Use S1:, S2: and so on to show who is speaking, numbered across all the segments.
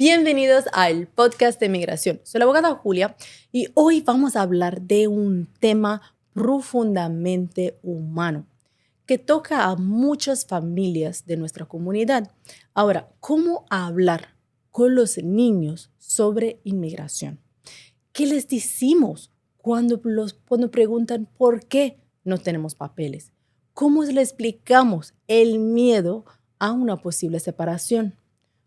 S1: Bienvenidos al podcast de migración. Soy la abogada Julia y hoy vamos a hablar de un tema profundamente humano que toca a muchas familias de nuestra comunidad. Ahora, ¿cómo hablar con los niños sobre inmigración? ¿Qué les decimos cuando preguntan por qué no tenemos papeles? ¿Cómo les explicamos el miedo a una posible separación?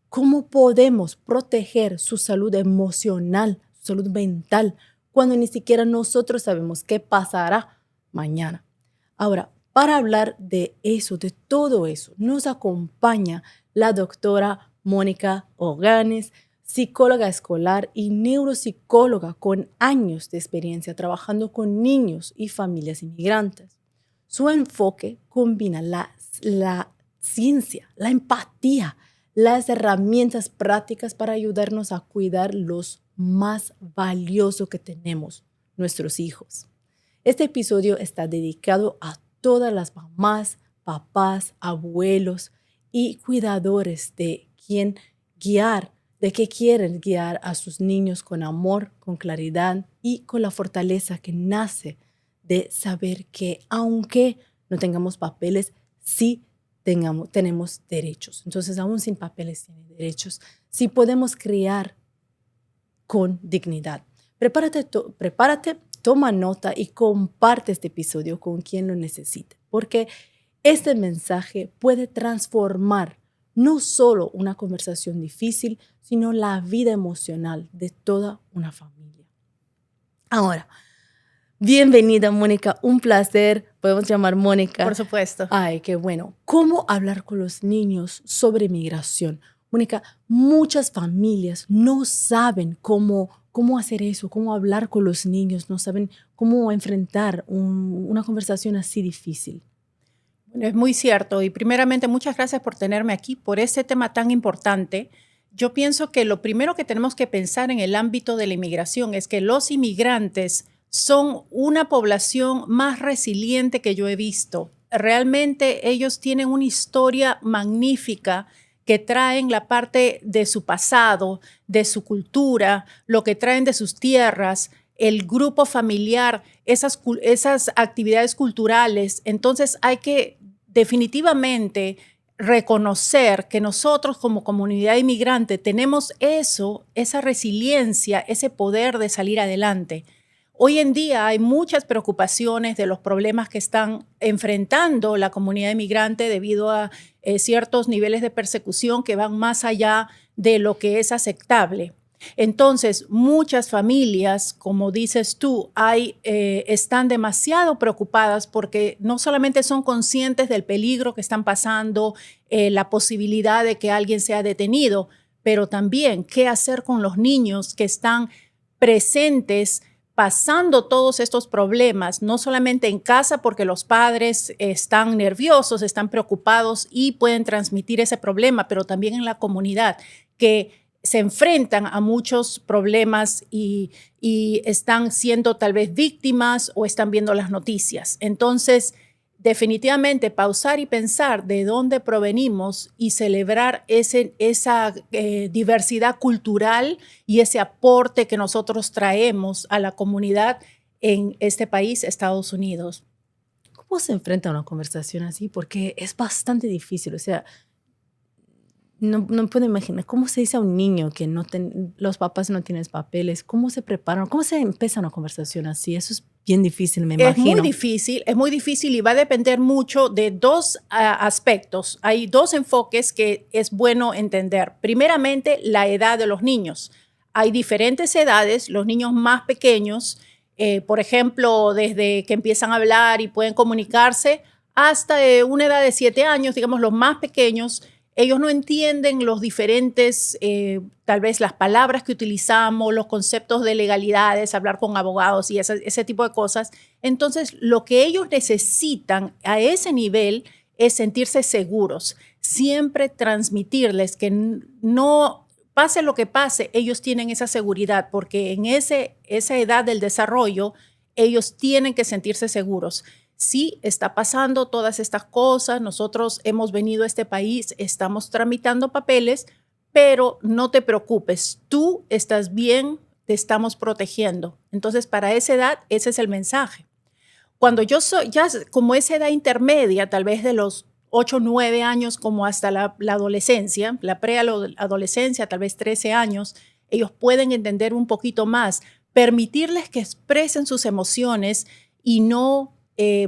S1: ¿Cómo podemos proteger su salud emocional, su salud mental, cuando ni siquiera nosotros sabemos qué pasará mañana? Ahora, para hablar de eso, de todo eso, nos acompaña la doctora Mónica Oganes, psicóloga escolar y neuropsicóloga con años de experiencia trabajando con niños y familias inmigrantes. Su enfoque combina la ciencia, la empatía, las herramientas prácticas para ayudarnos a cuidar los más valiosos que tenemos, nuestros hijos. Este episodio está dedicado a todas las mamás, papás, abuelos y cuidadores de que quieren guiar a sus niños con amor, con claridad y con la fortaleza que nace de saber que aunque no tengamos papeles, sí tenemos derechos. Entonces, aún sin papeles, tienen derechos. Sí podemos criar con dignidad. Prepárate, toma nota y comparte este episodio con quien lo necesite, porque este mensaje puede transformar no solo una conversación difícil, sino la vida emocional de toda una familia. Ahora, bienvenida, Mónica. Un placer. Podemos llamar Mónica.
S2: Por supuesto.
S1: Ay, qué bueno. ¿Cómo hablar con los niños sobre migración? Mónica, muchas familias no saben cómo hacer eso, cómo hablar con los niños, no saben cómo enfrentar una conversación así difícil.
S2: Bueno, es muy cierto. Y primeramente, muchas gracias por tenerme aquí, por este tema tan importante. Yo pienso que lo primero que tenemos que pensar en el ámbito de la inmigración es que los inmigrantes son una población más resiliente que yo he visto. Realmente ellos tienen una historia magnífica que traen la parte de su pasado, de su cultura, lo que traen de sus tierras, el grupo familiar, esas actividades culturales. Entonces hay que definitivamente reconocer que nosotros como comunidad inmigrante tenemos esa resiliencia, ese poder de salir adelante. Hoy en día hay muchas preocupaciones de los problemas que están enfrentando la comunidad inmigrante debido a ciertos niveles de persecución que van más allá de lo que es aceptable. Entonces, muchas familias, como dices tú, están demasiado preocupadas porque no solamente son conscientes del peligro que están pasando, la posibilidad de que alguien sea detenido, pero también qué hacer con los niños que están presentes pasando todos estos problemas, no solamente en casa porque los padres están nerviosos, están preocupados y pueden transmitir ese problema, pero también en la comunidad que se enfrentan a muchos problemas y están siendo tal vez víctimas o están viendo las noticias. Entonces, definitivamente pausar y pensar de dónde provenimos y celebrar esa diversidad cultural y ese aporte que nosotros traemos a la comunidad en este país, Estados Unidos.
S1: ¿Cómo se enfrenta a una conversación así? Porque es bastante difícil. O sea, no puedo imaginar cómo se dice a un niño que los papás no tienen papeles, cómo se preparan, cómo se empieza una conversación así. Eso es bien difícil, me imagino.
S2: Es muy difícil y va a depender mucho de dos aspectos. Hay dos enfoques que es bueno entender. Primeramente, la edad de los niños. Hay diferentes edades, los niños más pequeños, por ejemplo, desde que empiezan a hablar y pueden comunicarse hasta una edad de 7 años, digamos, los más pequeños. Ellos no entienden los diferentes, tal vez las palabras que utilizamos, los conceptos de legalidades, hablar con abogados y ese tipo de cosas. Entonces, lo que ellos necesitan a ese nivel es sentirse seguros. Siempre transmitirles que no pase lo que pase, ellos tienen esa seguridad, porque en esa edad del desarrollo, ellos tienen que sentirse seguros. Sí, está pasando todas estas cosas. Nosotros hemos venido a este país, estamos tramitando papeles, pero no te preocupes, tú estás bien, te estamos protegiendo. Entonces, para esa edad, ese es el mensaje. Cuando yo soy, ya como esa edad intermedia, tal vez de los 8, 9 años, como hasta la adolescencia, la preadolescencia, tal vez 13 años, ellos pueden entender un poquito más, permitirles que expresen sus emociones y no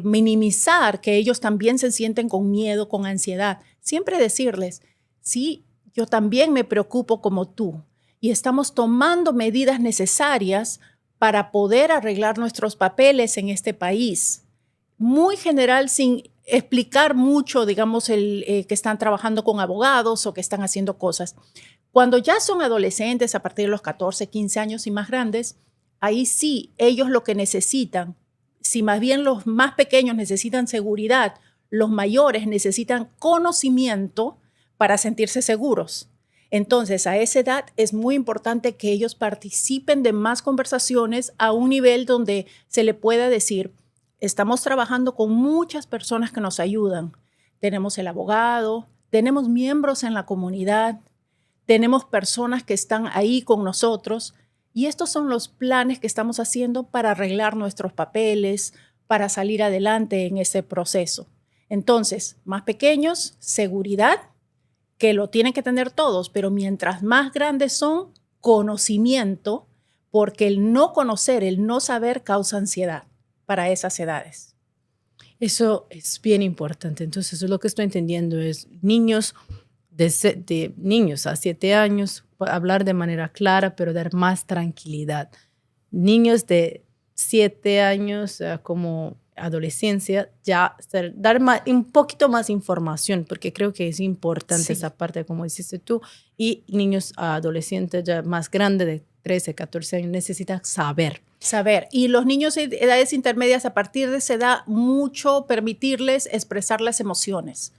S2: minimizar que ellos también se sienten con miedo, con ansiedad. Siempre decirles, sí, yo también me preocupo como tú y estamos tomando medidas necesarias para poder arreglar nuestros papeles en este país. Muy general, sin explicar mucho, digamos, que están trabajando con abogados o que están haciendo cosas. Cuando ya son adolescentes, a partir de los 14, 15 años y más grandes, ahí sí, ellos lo que necesitan, si más bien los más pequeños necesitan seguridad, los mayores necesitan conocimiento para sentirse seguros. Entonces, a esa edad es muy importante que ellos participen de más conversaciones a un nivel donde se le pueda decir, estamos trabajando con muchas personas que nos ayudan. Tenemos el abogado, tenemos miembros en la comunidad, tenemos personas que están ahí con nosotros y estos son los planes que estamos haciendo para arreglar nuestros papeles, para salir adelante en ese proceso. Entonces, más pequeños, seguridad, que lo tienen que tener todos, pero mientras más grandes son, conocimiento, porque el no conocer, el no saber causa ansiedad para esas edades.
S1: Eso es bien importante. Entonces, lo que estoy entendiendo es niños de niños a 7 años, hablar de manera clara, pero dar más tranquilidad. Niños de 7 años como adolescencia, ya dar un poquito más información, porque creo que es importante esa parte, como dijiste tú, y niños adolescentes ya más grandes, de 13, 14 años, necesitan saber.
S2: Y los niños de edades intermedias, a partir de esa edad, mucho permitirles expresar las emociones,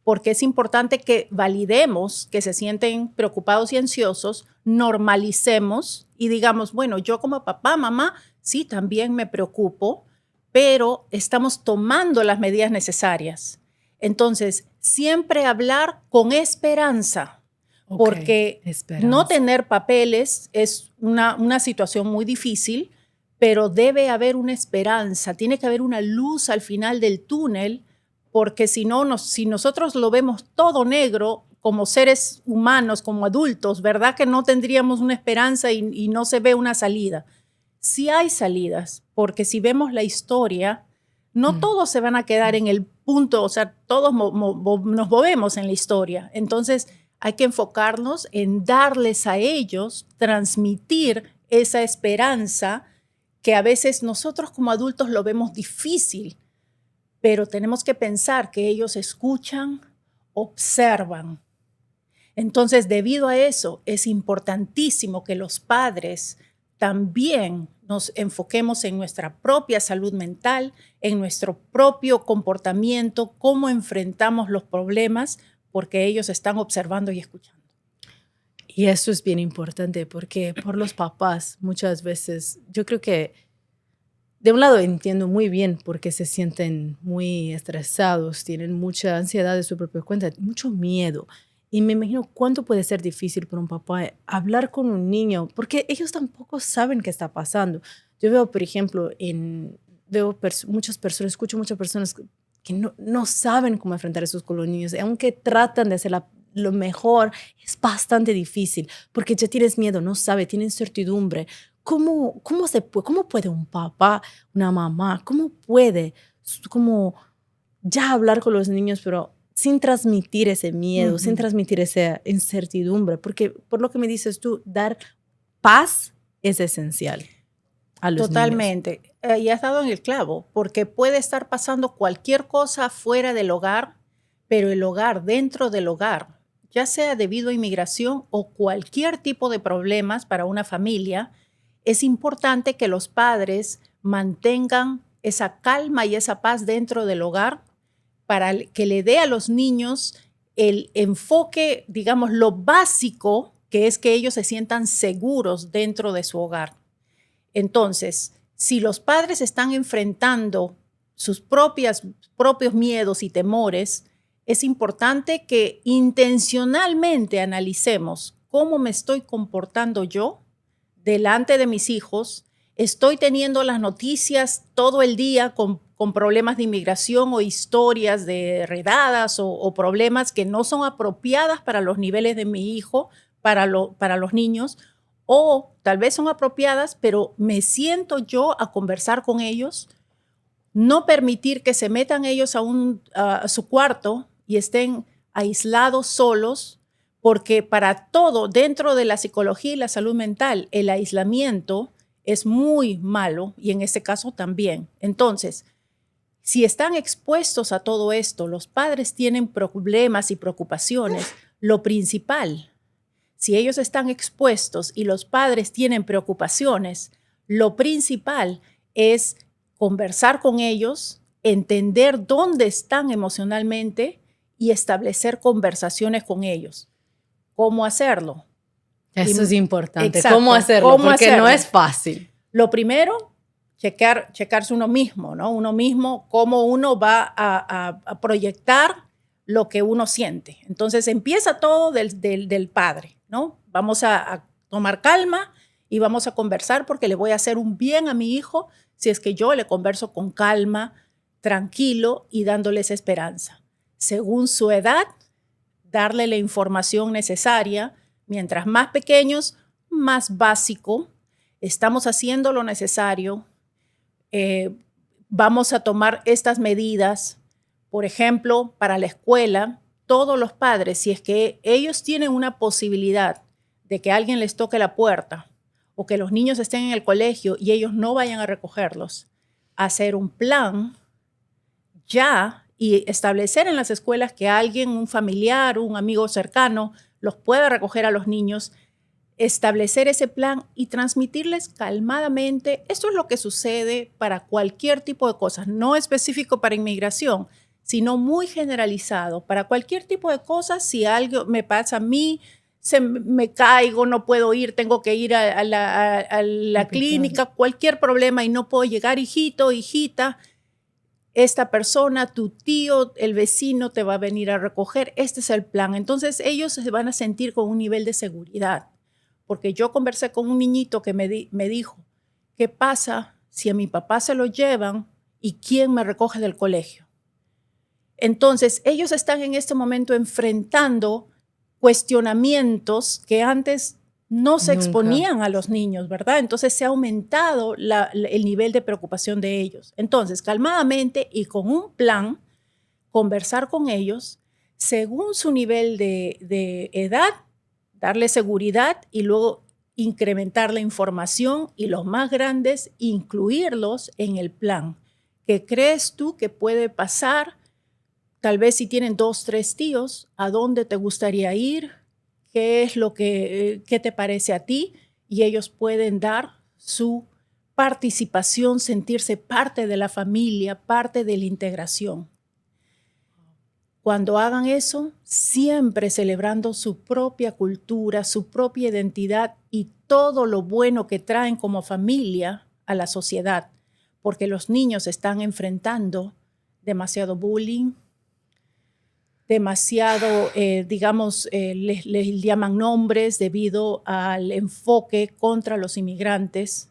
S2: porque es importante que validemos que se sienten preocupados y ansiosos, normalicemos y digamos, bueno, yo como papá, mamá, sí, también me preocupo, pero estamos tomando las medidas necesarias. Entonces, siempre hablar con esperanza, porque no tener papeles es una situación muy difícil, pero debe haber una esperanza, tiene que haber una luz al final del túnel, porque si nosotros lo vemos todo negro como seres humanos, como adultos, ¿verdad? Que no tendríamos una esperanza y no se ve una salida. Sí hay salidas, porque si vemos la historia, no todos se van a quedar en el punto, o sea, todos nos movemos en la historia. Entonces, hay que enfocarnos en darles a ellos, transmitir esa esperanza que a veces nosotros como adultos lo vemos difícil, pero tenemos que pensar que ellos escuchan, observan. Entonces, debido a eso, es importantísimo que los padres también nos enfoquemos en nuestra propia salud mental, en nuestro propio comportamiento, cómo enfrentamos los problemas, porque ellos están observando y escuchando.
S1: Y eso es bien importante, porque por los papás muchas veces, yo creo que de un lado entiendo muy bien porque se sienten muy estresados, tienen mucha ansiedad de su propia cuenta, mucho miedo. Y me imagino cuánto puede ser difícil para un papá hablar con un niño, porque ellos tampoco saben qué está pasando. Yo veo, por ejemplo, muchas personas, escucho muchas personas que no saben cómo enfrentar eso con los niños. Aunque tratan de hacer lo mejor, es bastante difícil, porque ya tienes miedo, no sabe, tienes incertidumbre. ¿Cómo puede un papá, una mamá, cómo puede ya hablar con los niños, pero sin transmitir ese miedo, sin transmitir esa incertidumbre? Porque por lo que me dices tú, dar paz es esencial a los
S2: Totalmente.
S1: niños.
S2: Y has dado en el clavo, porque puede estar pasando cualquier cosa fuera del hogar, pero el hogar, dentro del hogar, ya sea debido a inmigración o cualquier tipo de problemas para una familia, es importante que los padres mantengan esa calma y esa paz dentro del hogar para que le dé a los niños el enfoque, digamos, lo básico, que es que ellos se sientan seguros dentro de su hogar. Entonces, si los padres están enfrentando sus propios miedos y temores, es importante que intencionalmente analicemos cómo me estoy comportando yo delante de mis hijos. Estoy teniendo las noticias todo el día con problemas de inmigración o historias de redadas o problemas que no son apropiadas para los niveles de mi hijo, para los niños, o tal vez son apropiadas, pero me siento yo a conversar con ellos, no permitir que se metan ellos a su cuarto y estén aislados solos, porque para todo dentro de la psicología y la salud mental, el aislamiento es muy malo y en este caso también. Entonces, si están expuestos a todo esto, los padres tienen problemas y preocupaciones, lo principal, si ellos están expuestos y los padres tienen preocupaciones, lo principal es conversar con ellos, entender dónde están emocionalmente y establecer conversaciones con ellos. ¿Cómo hacerlo?
S1: Eso es importante.
S2: Exacto.
S1: ¿Cómo hacerlo? Porque no es fácil.
S2: Lo primero, checarse uno mismo, ¿no? Uno mismo, cómo uno va a proyectar lo que uno siente. Entonces empieza todo del padre, ¿no? Vamos a tomar calma y vamos a conversar porque le voy a hacer un bien a mi hijo si es que yo le converso con calma, tranquilo y dándoles esperanza. Según su edad, darle la información necesaria. Mientras más pequeños, más básico. Estamos haciendo lo necesario. Vamos a tomar estas medidas. Por ejemplo, para la escuela, todos los padres, si es que ellos tienen una posibilidad de que alguien les toque la puerta o que los niños estén en el colegio y ellos no vayan a recogerlos, hacer un plan ya y establecer en las escuelas que alguien, un familiar, un amigo cercano, los pueda recoger a los niños, establecer ese plan y transmitirles calmadamente. Esto es lo que sucede para cualquier tipo de cosas, no específico para inmigración, sino muy generalizado. Para cualquier tipo de cosas, si algo me pasa a mí, me caigo, no puedo ir, tengo que ir a la clínica, cualquier problema y no puedo llegar, hijito, hijita, esta persona, tu tío, el vecino te va a venir a recoger. Este es el plan. Entonces ellos se van a sentir con un nivel de seguridad. Porque yo conversé con un niñito que me dijo, ¿qué pasa si a mi papá se lo llevan y quién me recoge del colegio? Entonces ellos están en este momento enfrentando cuestionamientos que antes no se exponían a los niños, ¿verdad? Entonces se ha aumentado el nivel de preocupación de ellos. Entonces, calmadamente y con un plan, conversar con ellos según su nivel de edad, darle seguridad y luego incrementar la información y los más grandes, incluirlos en el plan. ¿Qué crees tú que puede pasar? Tal vez si tienen 2, 3 tíos, ¿a dónde te gustaría ir? ¿Qué es lo qué te parece a ti? Y ellos pueden dar su participación, sentirse parte de la familia, parte de la integración. Cuando hagan eso, siempre celebrando su propia cultura, su propia identidad y todo lo bueno que traen como familia a la sociedad, porque los niños están enfrentando demasiado bullying, demasiado, les llaman nombres debido al enfoque contra los inmigrantes.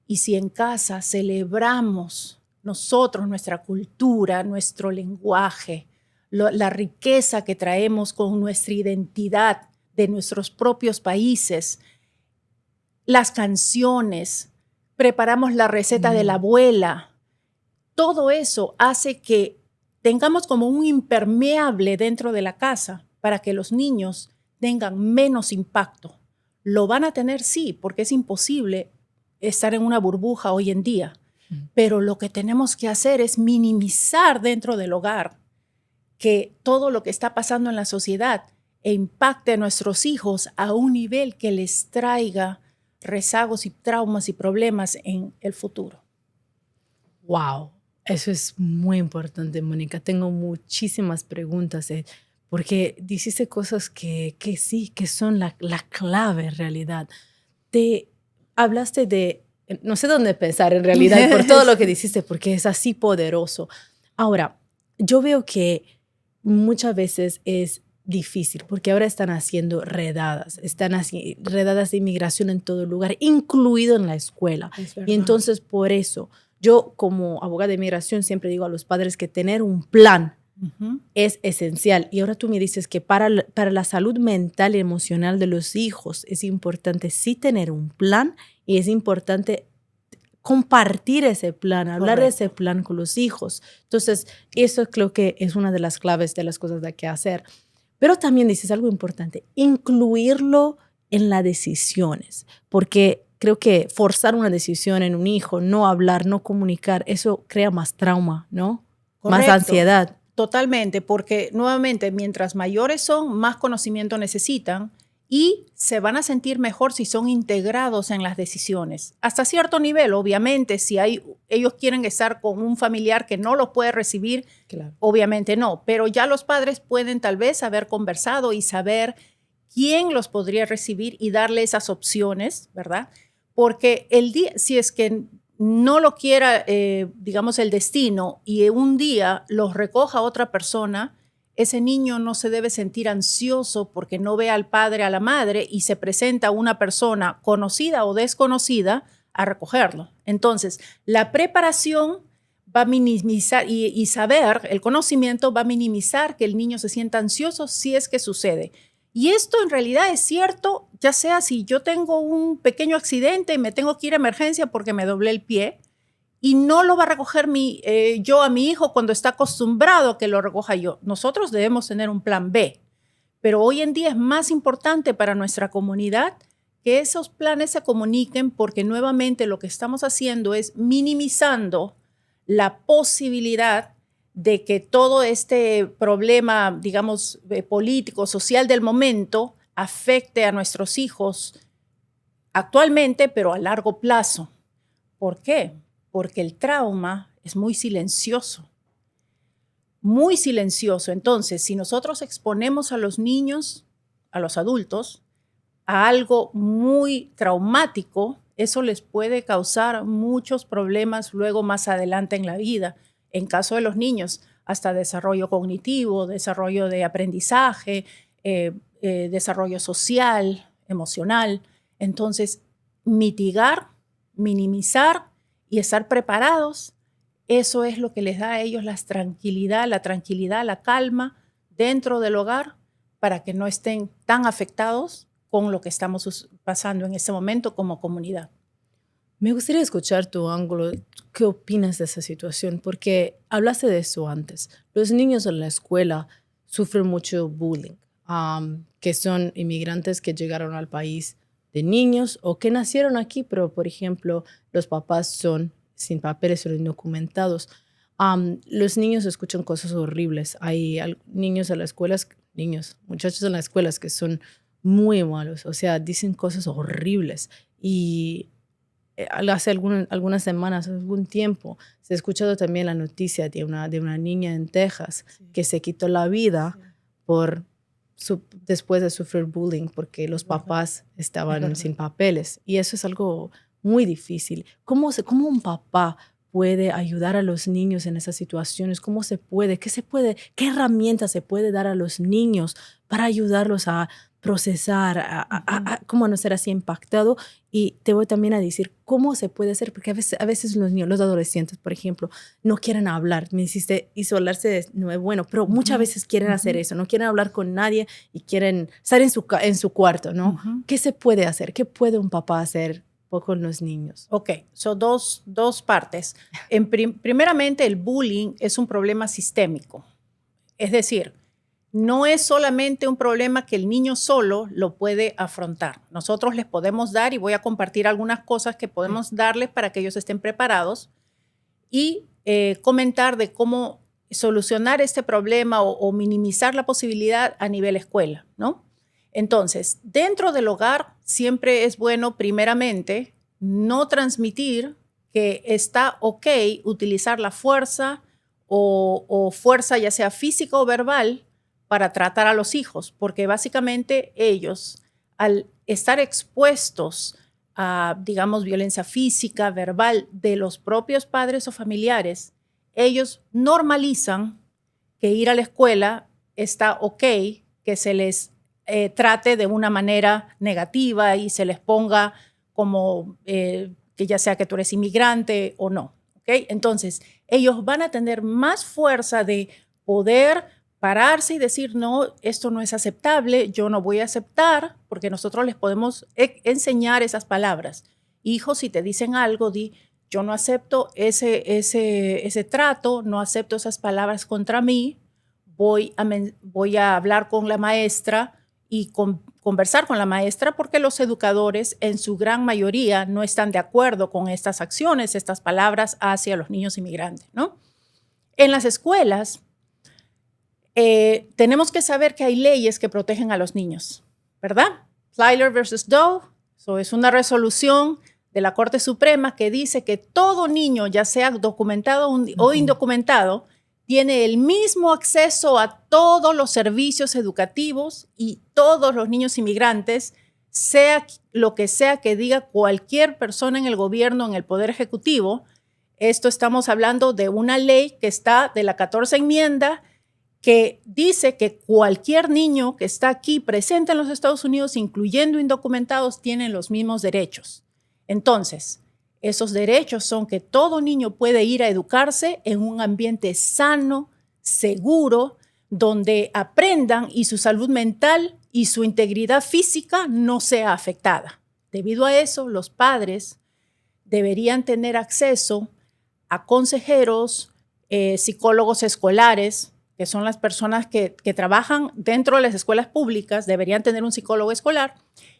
S2: Y si en casa celebramos nosotros nuestra cultura, nuestro lenguaje, la riqueza que traemos con nuestra identidad de nuestros propios países, las canciones, preparamos la receta de la abuela, todo eso hace que tengamos como un impermeable dentro de la casa para que los niños tengan menos impacto. Lo van a tener, sí, porque es imposible estar en una burbuja hoy en día. Pero lo que tenemos que hacer es minimizar dentro del hogar que todo lo que está pasando en la sociedad impacte a nuestros hijos a un nivel que les traiga rezagos y traumas y problemas en el futuro.
S1: Wow. Eso es muy importante, Mónica. Tengo muchísimas preguntas, porque dijiste cosas que sí, que son la clave en realidad. Hablaste de, no sé dónde pensar en realidad por todo lo que dijiste, porque es así poderoso. Ahora, yo veo que muchas veces es difícil, porque ahora están haciendo redadas de inmigración en todo lugar, incluido en la escuela. Y entonces por eso yo como abogada de inmigración siempre digo a los padres que tener un plan es esencial. Y ahora tú me dices que para la salud mental y emocional de los hijos es importante sí tener un plan y es importante compartir ese plan, hablar de ese plan con los hijos. Entonces, eso creo que es una de las claves de las cosas que hay que hacer. Pero también dices algo importante, incluirlo en las decisiones, porque creo que forzar una decisión en un hijo, no hablar, no comunicar, eso crea más trauma, ¿no?
S2: Correcto.
S1: Más ansiedad.
S2: Totalmente, porque nuevamente, mientras mayores son, más conocimiento necesitan y se van a sentir mejor si son integrados en las decisiones. Hasta cierto nivel, obviamente, si ellos quieren estar con un familiar que no los puede recibir, claro, obviamente no, pero ya los padres pueden tal vez haber conversado y saber quién los podría recibir y darle esas opciones, ¿verdad? Porque si es que no lo quiera, digamos, el destino y un día los recoja otra persona, ese niño no se debe sentir ansioso porque no ve al padre, a la madre y se presenta una persona conocida o desconocida a recogerlo. Entonces, la preparación va a minimizar y saber, el conocimiento va a minimizar que el niño se sienta ansioso si es que sucede. Y esto en realidad es cierto, ya sea si yo tengo un pequeño accidente y me tengo que ir a emergencia porque me doblé el pie y no lo va a recoger yo a mi hijo cuando está acostumbrado a que lo recoja yo. Nosotros debemos tener un plan B, pero hoy en día es más importante para nuestra comunidad que esos planes se comuniquen porque nuevamente lo que estamos haciendo es minimizando la posibilidad de que todo este problema, digamos, político, social del momento afecte a nuestros hijos actualmente, pero a largo plazo. ¿Por qué? Porque el trauma es muy silencioso. Muy silencioso. Entonces, si nosotros exponemos a los niños, a los adultos, a algo muy traumático, eso les puede causar muchos problemas luego más adelante en la vida. En caso de los niños, hasta desarrollo cognitivo, desarrollo de aprendizaje, desarrollo social, emocional. Entonces, mitigar, minimizar y estar preparados, eso es lo que les da a ellos la tranquilidad, la calma dentro del hogar para que no estén tan afectados con lo que estamos pasando en este momento como comunidad.
S1: Me gustaría escuchar tu ángulo. ¿Qué opinas de esa situación? Porque hablaste de eso antes. Los niños en la escuela sufren mucho bullying, que son inmigrantes que llegaron al país de niños o que nacieron aquí, pero, por ejemplo, los papás son sin papeles, son indocumentados. Los niños escuchan cosas horribles. Hay niños en las escuelas, muchachos en las escuelas que son muy malos, o sea, dicen cosas horribles. Y hace algunas semanas, algún tiempo, se ha escuchado también la noticia de una niña en Texas que se quitó la vida después de sufrir bullying porque los papás estaban sin papeles. Y eso es algo muy difícil. ¿Cómo un papá puede ayudar a los niños en esas situaciones? ¿Qué herramientas se puede dar a los niños para ayudarlos a procesar, cómo no ser así impactado? Y te voy también a decir cómo se puede hacer, porque a veces los adolescentes, por ejemplo, no quieren hablar. Me hiciste isolarse no es bueno, pero muchas veces quieren hacer eso, no quieren hablar con nadie y quieren estar en su cuarto, ¿no? ¿Qué se puede hacer? ¿Qué puede un papá hacer con los niños?
S2: Ok, son dos partes. Primeramente, el bullying es un problema sistémico. Es decir, no es solamente un problema que el niño solo lo puede afrontar. Nosotros les podemos dar, y voy a compartir algunas cosas que podemos darles para que ellos estén preparados y comentar de cómo solucionar este problema o minimizar la posibilidad a nivel escuela, ¿no? Entonces, dentro del hogar siempre es bueno, primeramente, no transmitir que está ok utilizar la fuerza o fuerza ya sea física o verbal para tratar a los hijos, porque básicamente ellos, al estar expuestos a, digamos, violencia física, verbal de los propios padres o familiares, ellos normalizan que ir a la escuela está ok que se les trate de una manera negativa y se les ponga como que ya sea que tú eres inmigrante o no. ¿Okay? Entonces, ellos van a tener más fuerza de poder pararse y decir, no, esto no es aceptable, yo no voy a aceptar, porque nosotros les podemos enseñar esas palabras. Hijo, si te dicen algo, di, yo no acepto ese trato, no acepto esas palabras contra mí, voy a hablar con la maestra y conversar con la maestra, porque los educadores en su gran mayoría no están de acuerdo con estas acciones, estas palabras hacia los niños inmigrantes, ¿no? En las escuelas tenemos que saber que hay leyes que protegen a los niños, ¿verdad? Plyler versus Doe, eso es una resolución de la Corte Suprema que dice que todo niño, ya sea documentado o indocumentado, tiene el mismo acceso a todos los servicios educativos y todos los niños inmigrantes, sea lo que sea que diga cualquier persona en el gobierno, en el Poder Ejecutivo. Esto estamos hablando de una ley que está de la 14ª enmienda que dice que cualquier niño que está aquí presente en los Estados Unidos, incluyendo indocumentados, tienen los mismos derechos. Entonces, esos derechos son que todo niño puede ir a educarse en un ambiente sano, seguro, donde aprendan y su salud mental y su integridad física no sea afectada. Debido a eso, los padres deberían tener acceso a consejeros, psicólogos escolares, que son las personas que trabajan dentro de las escuelas públicas, deberían tener un psicólogo escolar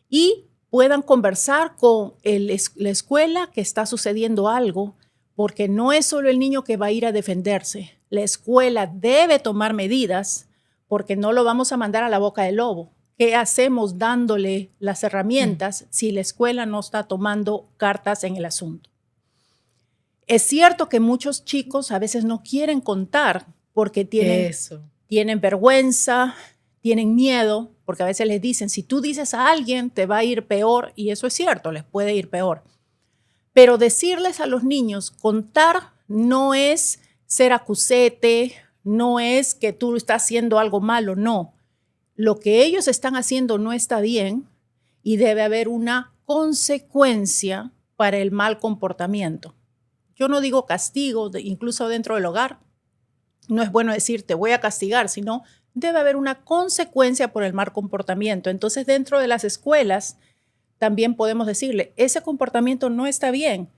S2: y puedan conversar con la escuela que está sucediendo algo, porque no es solo el niño que va a ir a defenderse. La escuela debe tomar medidas porque no lo vamos a mandar a la boca del lobo. ¿Qué hacemos dándole las herramientas si la escuela no está tomando cartas en el asunto? Es cierto que muchos chicos a veces no quieren contar porque tienen vergüenza, tienen miedo, porque a veces les dicen, si tú dices a alguien, te va a ir peor, y eso es cierto, les puede ir peor. Pero decirles a los niños, contar no es ser acusete, no es que tú estás haciendo algo malo, no. Lo que ellos están haciendo no está bien y debe haber una consecuencia para el mal comportamiento. Yo no digo castigo, incluso dentro del hogar. No es bueno decir, te voy a castigar, sino debe haber una consecuencia por el mal comportamiento. Entonces, dentro de las escuelas, también podemos decirle, ese comportamiento no está bien.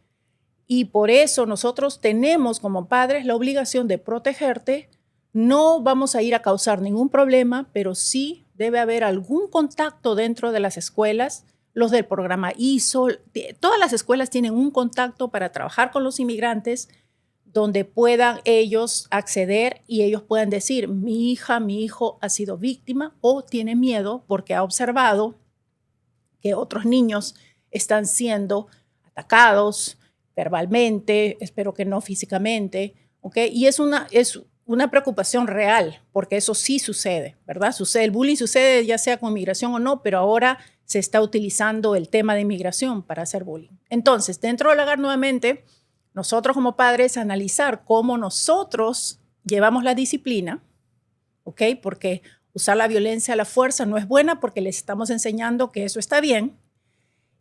S2: Y por eso nosotros tenemos como padres la obligación de protegerte. No vamos a ir a causar ningún problema, pero sí debe haber algún contacto dentro de las escuelas. Los del programa ISO, todas las escuelas tienen un contacto para trabajar con los inmigrantes, donde puedan ellos acceder y ellos puedan decir, mi hija, mi hijo ha sido víctima o tiene miedo porque ha observado que otros niños están siendo atacados verbalmente, espero que no físicamente, ¿okay? Y es una preocupación real, porque eso sí sucede, ¿verdad? El bullying sucede ya sea con inmigración o no, pero ahora se está utilizando el tema de inmigración para hacer bullying. Entonces, dentro del hogar nuevamente, nosotros como padres analizar cómo nosotros llevamos la disciplina, ¿ok? Porque usar la violencia, la fuerza no es buena porque les estamos enseñando que eso está bien.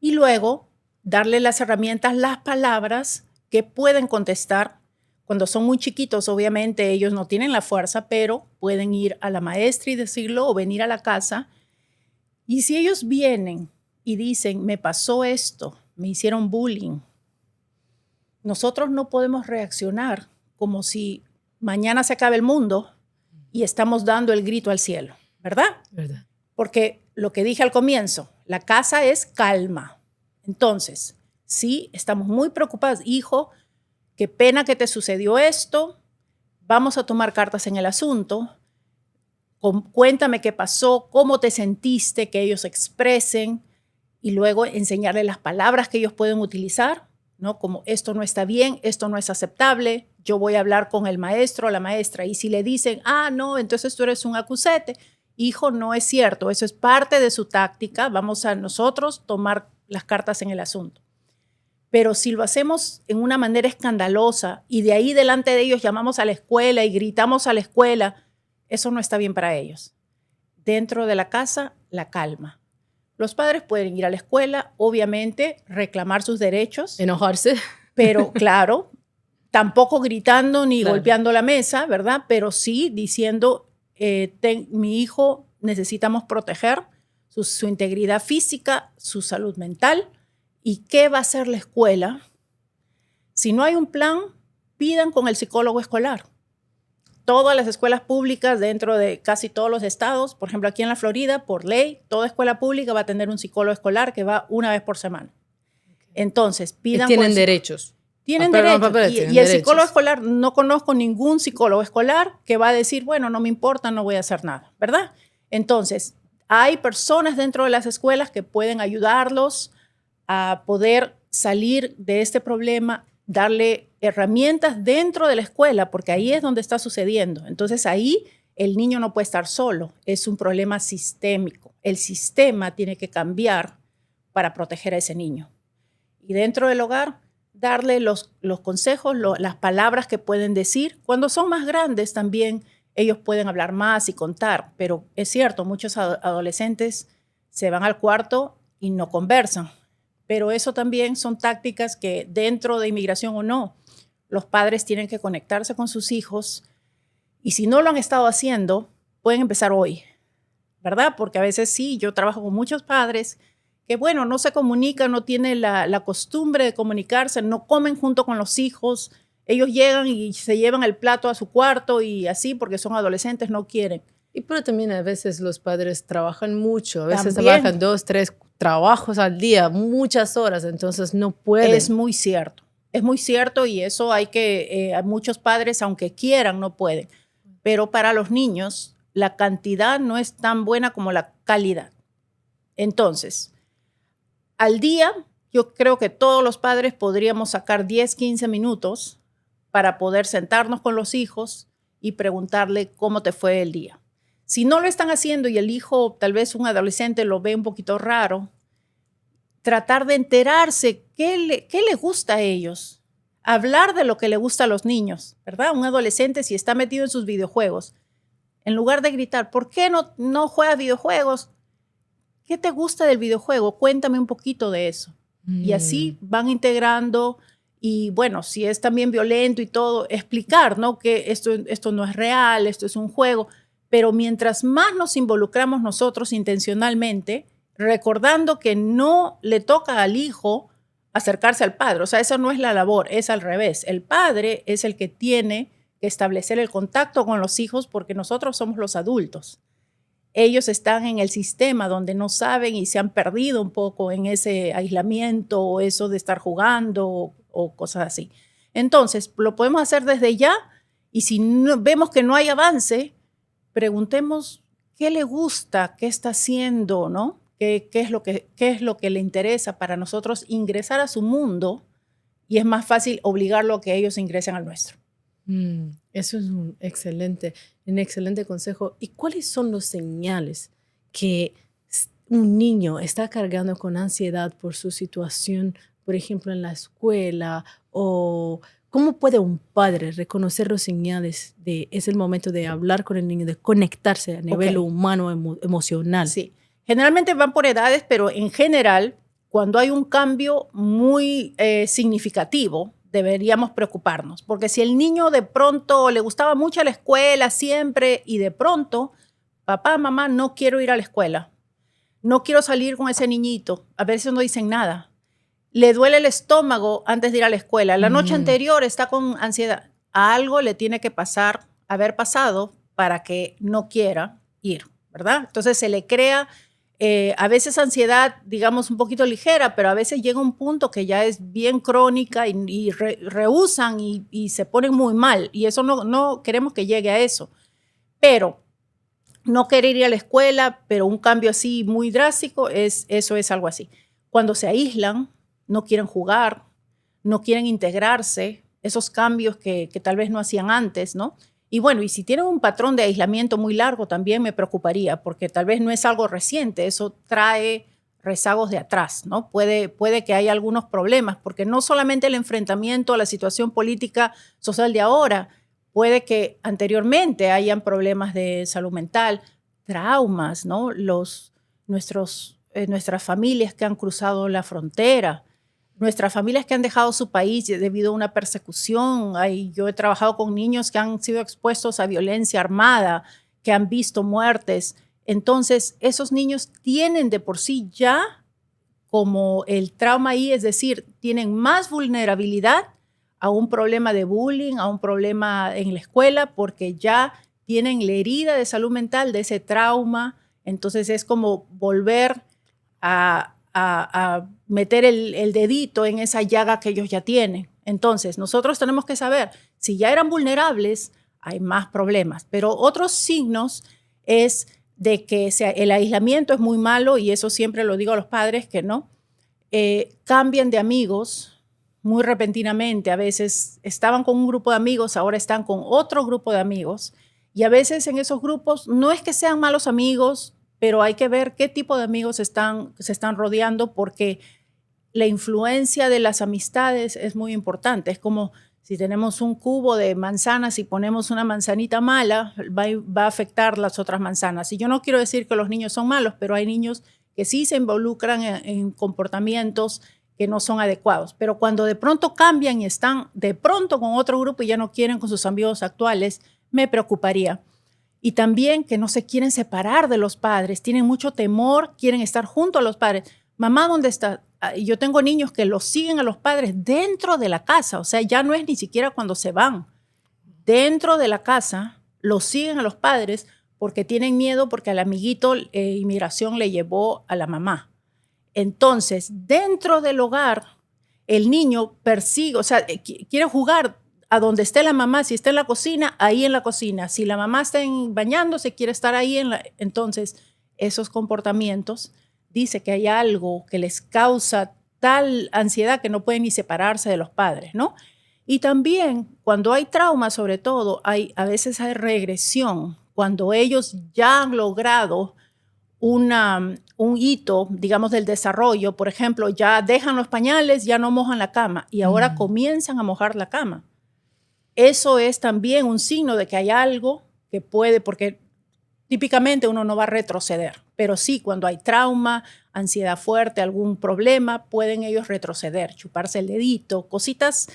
S2: Y luego darle las herramientas, las palabras que pueden contestar. Cuando son muy chiquitos, obviamente ellos no tienen la fuerza, pero pueden ir a la maestra y decirlo o venir a la casa. Y si ellos vienen y dicen, me pasó esto, me hicieron bullying, nosotros no podemos reaccionar como si mañana se acabe el mundo y estamos dando el grito al cielo, ¿verdad?
S1: ¿Verdad?
S2: Porque lo que dije al comienzo, la casa es calma. Entonces, sí, estamos muy preocupados. Hijo, qué pena que te sucedió esto. Vamos a tomar cartas en el asunto. Cuéntame qué pasó, cómo te sentiste, que ellos expresen y luego enseñarles las palabras que ellos pueden utilizar, ¿no? Como esto no está bien, esto no es aceptable, yo voy a hablar con el maestro o la maestra. Y si le dicen, no, entonces tú eres un acusete, hijo, no es cierto, eso es parte de su táctica, vamos a nosotros tomar las cartas en el asunto. Pero si lo hacemos en una manera escandalosa y de ahí delante de ellos llamamos a la escuela y gritamos a la escuela, eso no está bien para ellos. dentro de la casa, la calma. Los padres pueden ir a la escuela, obviamente, reclamar sus derechos.
S1: Enojarse.
S2: Pero claro, tampoco gritando ni golpeando la mesa, ¿verdad? Pero sí diciendo, mi hijo necesitamos proteger su integridad física, su salud mental. ¿Y qué va a hacer la escuela? Si no hay un plan, pidan con el psicólogo escolar. Todas las escuelas públicas dentro de casi todos los estados, por ejemplo, aquí en la Florida, por ley, toda escuela pública va a tener un psicólogo escolar que va una vez por semana. Entonces, pidan...
S1: Tienen derechos.
S2: Tienen derechos. Y el psicólogo escolar, no conozco ningún psicólogo escolar que va a decir, bueno, no me importa, no voy a hacer nada, ¿verdad? Entonces, hay personas dentro de las escuelas que pueden ayudarlos a poder salir de este problema, darle herramientas dentro de la escuela, porque ahí es donde está sucediendo. Entonces, ahí el niño no puede estar solo. Es un problema sistémico. El sistema tiene que cambiar para proteger a ese niño. Y dentro del hogar, darle los consejos, las palabras que pueden decir. Cuando son más grandes también ellos pueden hablar más y contar, pero es cierto, muchos adolescentes se van al cuarto y no conversan. Pero eso también son tácticas que dentro de inmigración o no, los padres tienen que conectarse con sus hijos y si no lo han estado haciendo, pueden empezar hoy, ¿verdad? Porque a veces sí, yo trabajo con muchos padres que, bueno, no se comunican, no tienen la costumbre de comunicarse, no comen junto con los hijos. Ellos llegan y se llevan el plato a su cuarto y así porque son adolescentes, no quieren.
S1: Y pero también a veces los padres trabajan mucho, a veces trabajan 2, 3 trabajos al día, muchas horas, entonces no pueden.
S2: Es muy cierto y eso hay que, muchos padres aunque quieran no pueden, pero para los niños la cantidad no es tan buena como la calidad. Entonces, al día yo creo que todos los padres podríamos sacar 10, 15 minutos para poder sentarnos con los hijos y preguntarle cómo te fue el día. Si no lo están haciendo y el hijo, tal vez un adolescente, lo ve un poquito raro, tratar de enterarse qué le gusta a ellos. Hablar de lo que le gusta a los niños, ¿verdad? Un adolescente, si está metido en sus videojuegos, en lugar de gritar, ¿por qué no juegas videojuegos? ¿Qué te gusta del videojuego? Cuéntame un poquito de eso. Y así van integrando. Y bueno, si es también violento y todo, explicar, ¿no? Que esto no es real, esto es un juego. Pero mientras más nos involucramos nosotros intencionalmente, recordando que no le toca al hijo acercarse al padre. O sea, esa no es la labor, es al revés. El padre es el que tiene que establecer el contacto con los hijos porque nosotros somos los adultos. Ellos están en el sistema donde no saben y se han perdido un poco en ese aislamiento o eso de estar jugando o cosas así. Entonces, lo podemos hacer desde ya y si vemos que no hay avance, preguntemos qué le gusta, qué está haciendo, ¿no? ¿Qué es lo que le interesa para nosotros ingresar a su mundo y es más fácil obligarlo a que ellos ingresen al nuestro.
S1: Eso es un excelente consejo. ¿Y cuáles son los señales que un niño está cargando con ansiedad por su situación, por ejemplo, en la escuela? ¿O cómo puede un padre reconocer los señales de es el momento de hablar con el niño, de conectarse a nivel humano, emocional?
S2: Sí, generalmente van por edades, pero en general, cuando hay un cambio muy significativo, deberíamos preocuparnos, porque si el niño de pronto le gustaba mucho la escuela siempre y de pronto, papá, mamá, no quiero ir a la escuela, no quiero salir con ese niñito, a veces no dicen nada, le duele el estómago antes de ir a la escuela, la noche anterior está con ansiedad, algo le tiene que haber pasado para que no quiera ir, ¿verdad? Entonces se le crea a veces ansiedad, digamos, un poquito ligera, pero a veces llega un punto que ya es bien crónica y rehúsan y se ponen muy mal. Y eso no queremos que llegue a eso. Pero no querer ir a la escuela, pero un cambio así muy drástico, eso es algo así. Cuando se aíslan, no quieren jugar, no quieren integrarse, esos cambios que tal vez no hacían antes, ¿no? Y bueno, y si tienen un patrón de aislamiento muy largo, también me preocuparía, porque tal vez no es algo reciente, eso trae rezagos de atrás, ¿no? Puede que haya algunos problemas, porque no solamente el enfrentamiento a la situación política social de ahora, puede que anteriormente hayan problemas de salud mental, traumas, ¿no? Nuestras familias que han cruzado la frontera, nuestras familias que han dejado su país debido a una persecución. Yo he trabajado con niños que han sido expuestos a violencia armada, que han visto muertes. Entonces, esos niños tienen de por sí ya como el trauma ahí, es decir, tienen más vulnerabilidad a un problema de bullying, a un problema en la escuela, porque ya tienen la herida de salud mental de ese trauma. Entonces es como volver a meter el dedito en esa llaga que ellos ya tienen. Entonces nosotros tenemos que saber, si ya eran vulnerables, hay más problemas. Pero otros signos es de que el aislamiento es muy malo, y eso siempre lo digo a los padres, que no. Cambian de amigos muy repentinamente. A veces estaban con un grupo de amigos, ahora están con otro grupo de amigos. Y a veces en esos grupos no es que sean malos amigos, pero hay que ver qué tipo de amigos se están rodeando, porque la influencia de las amistades es muy importante. Es como si tenemos un cubo de manzanas y ponemos una manzanita mala, va a afectar las otras manzanas. Y yo no quiero decir que los niños son malos, pero hay niños que sí se involucran en comportamientos que no son adecuados. Pero cuando de pronto cambian y están de pronto con otro grupo y ya no quieren con sus amigos actuales, me preocuparía. Y también que no se quieren separar de los padres, tienen mucho temor, quieren estar junto a los padres. Mamá, ¿dónde está? Yo tengo niños que los siguen a los padres dentro de la casa, o sea, ya no es ni siquiera cuando se van. Dentro de la casa los siguen a los padres porque tienen miedo, porque al amiguito inmigración le llevó a la mamá. Entonces, dentro del hogar, el niño persigue, o sea, quiere jugar a donde esté la mamá. Si está en la cocina, ahí en la cocina. Si la mamá está bañándose, quiere estar ahí. Entonces, esos comportamientos, dice que hay algo que les causa tal ansiedad que no pueden ni separarse de los padres, ¿no? Y también, cuando hay trauma, sobre todo, a veces hay regresión. Cuando ellos ya han logrado un hito, digamos, del desarrollo, por ejemplo, ya dejan los pañales, ya no mojan la cama y ahora comienzan a mojar la cama. Eso es también un signo de que hay algo que puede, porque típicamente uno no va a retroceder, pero sí, cuando hay trauma, ansiedad fuerte, algún problema, pueden ellos retroceder, chuparse el dedito, cositas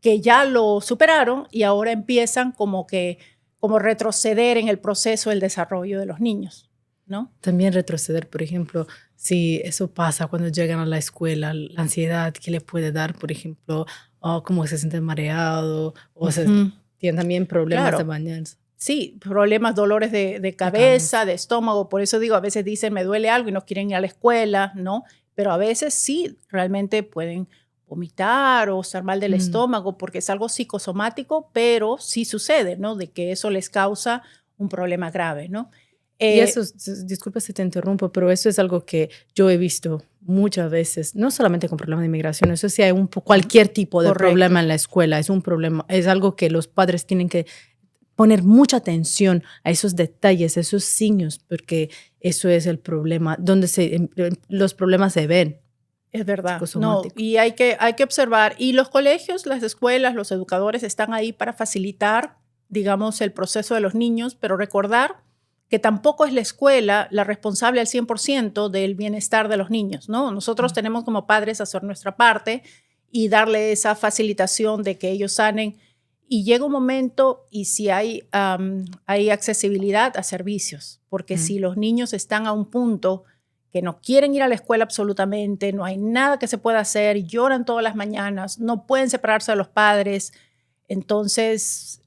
S2: que ya lo superaron y ahora empiezan como retroceder en el proceso del desarrollo de los niños, ¿no?
S1: También retroceder, por ejemplo, si eso pasa cuando llegan a la escuela, la ansiedad que le puede dar, por ejemplo, cómo se sienten mareados, o tienen también problemas de bañarse.
S2: Sí, problemas, dolores de cabeza, de estómago. Por eso digo, a veces dicen, me duele algo y no quieren ir a la escuela, ¿no? Pero a veces sí, realmente pueden vomitar o estar mal del estómago, porque es algo psicosomático, pero sí sucede, ¿no? De que eso les causa un problema grave, ¿no?
S1: Y eso, disculpa si te interrumpo, pero eso es algo que yo he visto muchas veces, no solamente con problemas de inmigración, eso sí hay cualquier tipo de problema en la escuela, es un problema, es algo que los padres tienen que poner mucha atención a esos detalles, esos signos, porque eso es el problema, donde los problemas se ven.
S2: Es verdad, no, y hay que observar. Y los colegios, las escuelas, los educadores están ahí para facilitar, digamos, el proceso de los niños, pero recordar que tampoco es la escuela la responsable al 100% del bienestar de los niños, ¿no? Nosotros tenemos como padres hacer nuestra parte y darle esa facilitación de que ellos sanen. Y llega un momento, y si hay accesibilidad a servicios, porque si los niños están a un punto que no quieren ir a la escuela absolutamente, no hay nada que se pueda hacer, lloran todas las mañanas, no pueden separarse de los padres, entonces,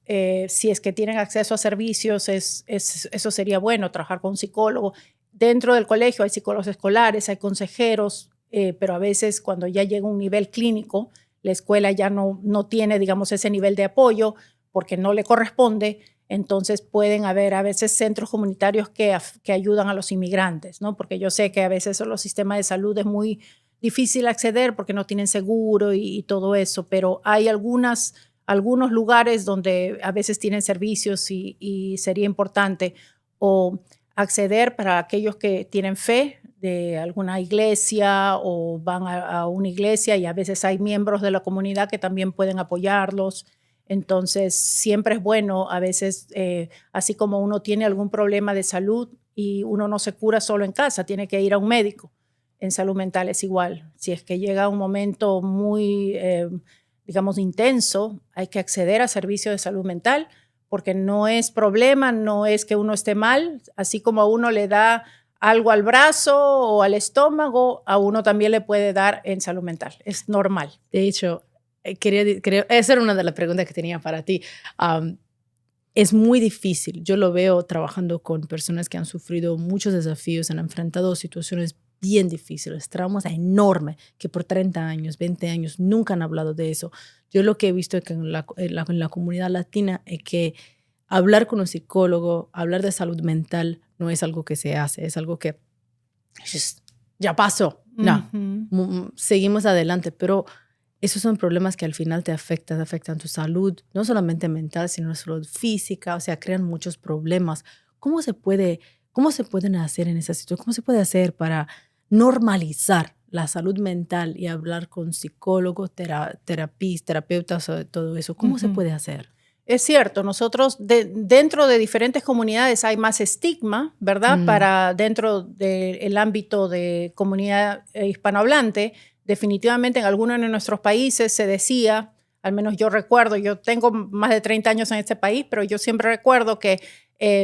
S2: si es que tienen acceso a servicios, eso sería bueno, trabajar con un psicólogo. Dentro del colegio hay psicólogos escolares, hay consejeros, pero a veces cuando ya llega un nivel clínico, la escuela ya no tiene, digamos, ese nivel de apoyo porque no le corresponde. Entonces pueden haber a veces centros comunitarios que ayudan a los inmigrantes, ¿no? Porque yo sé que a veces los sistemas de salud es muy difícil acceder porque no tienen seguro y todo eso, pero hay algunos lugares donde a veces tienen servicios y sería importante o acceder para aquellos que tienen fe de alguna iglesia o van a una iglesia y a veces hay miembros de la comunidad que también pueden apoyarlos. Entonces, siempre es bueno, a veces, así como uno tiene algún problema de salud, y uno no se cura solo en casa, tiene que ir a un médico. En salud mental es igual. Si es que llega un momento muy, digamos, intenso, hay que acceder a servicios de salud mental porque no es problema, no es que uno esté mal, así como a uno le da algo al brazo o al estómago, a uno también le puede dar en salud mental. Es normal.
S1: De hecho, esa era una de las preguntas que tenía para ti. Es muy difícil. Yo lo veo trabajando con personas que han sufrido muchos desafíos, han enfrentado situaciones bien difíciles, traumas enormes, que por 30 años, 20 años nunca han hablado de eso. Yo lo que he visto es que en la comunidad latina es que hablar con un psicólogo, hablar de salud mental no es algo que se hace, es algo que ya pasó. No, seguimos adelante, pero esos son problemas que al final te afectan tu salud, no solamente mental, sino la salud física, o sea, crean muchos problemas. ¿Cómo se pueden hacer en esa situación? ¿Cómo se puede hacer para normalizar la salud mental y hablar con psicólogos, terapeutas, sobre todo eso? ¿Cómo se puede hacer?
S2: Es cierto, nosotros dentro de diferentes comunidades hay más estigma, ¿verdad? Para dentro del ámbito de comunidad hispanohablante, definitivamente en algunos de nuestros países se decía, al menos yo recuerdo, yo tengo más de 30 años en este país, pero yo siempre recuerdo que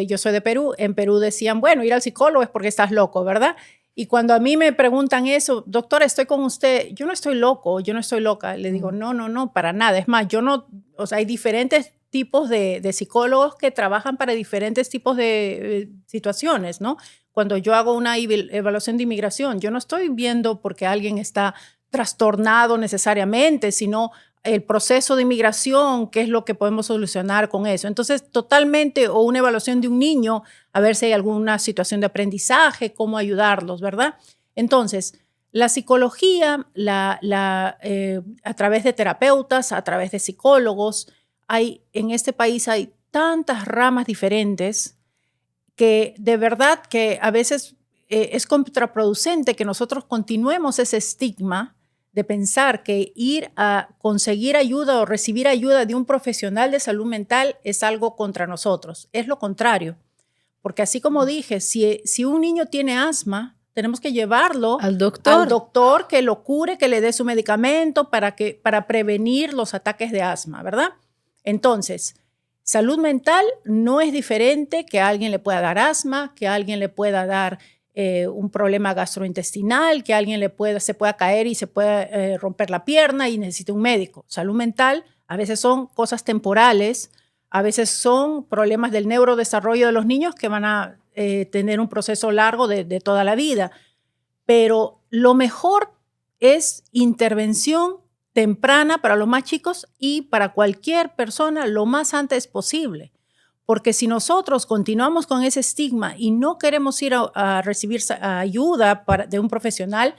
S2: yo soy de Perú, en Perú decían, bueno, ir al psicólogo es porque estás loco, ¿verdad? Y cuando a mí me preguntan eso, doctora, estoy con usted, yo no estoy loco, yo no estoy loca. Le digo, no, para nada. Es más, hay diferentes tipos de psicólogos que trabajan para diferentes tipos de situaciones, ¿no? Cuando yo hago una evaluación de inmigración, yo no estoy viendo porque alguien está trastornado necesariamente, sino el proceso de inmigración, qué es lo que podemos solucionar con eso. Entonces, totalmente, o una evaluación de un niño, a ver si hay alguna situación de aprendizaje, cómo ayudarlos, ¿verdad? Entonces, la psicología, a través de terapeutas, a través de psicólogos, en este país hay tantas ramas diferentes que de verdad que a veces es contraproducente que nosotros continuemos ese estigma de pensar que ir a conseguir ayuda o recibir ayuda de un profesional de salud mental es algo contra nosotros. Es lo contrario. Porque así como dije, si un niño tiene asma, tenemos que llevarlo
S1: al doctor
S2: que lo cure, que le dé su medicamento para prevenir los ataques de asma, ¿verdad? Entonces, salud mental no es diferente que a alguien le pueda dar asma, que a alguien le pueda dar un problema gastrointestinal, que alguien se pueda caer y se pueda romper la pierna y necesite un médico. Salud mental a veces son cosas temporales, a veces son problemas del neurodesarrollo de los niños que van a tener un proceso largo de toda la vida. Pero lo mejor es intervención temprana para los más chicos y para cualquier persona lo más antes posible. Porque si nosotros continuamos con ese estigma y no queremos ir a recibir ayuda de un profesional,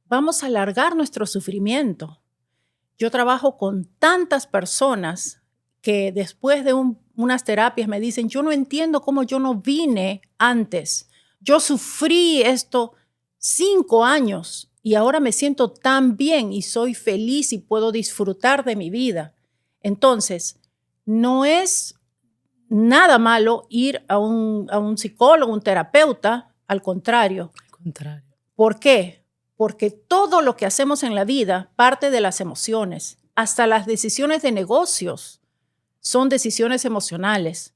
S2: vamos a alargar nuestro sufrimiento. Yo trabajo con tantas personas que después de unas terapias me dicen, yo no entiendo cómo yo no vine antes. Yo sufrí esto 5 años y ahora me siento tan bien y soy feliz y puedo disfrutar de mi vida. Entonces, no es nada malo ir a un psicólogo, un terapeuta, al contrario. ¿Por qué? Porque todo lo que hacemos en la vida parte de las emociones. Hasta las decisiones de negocios son decisiones emocionales.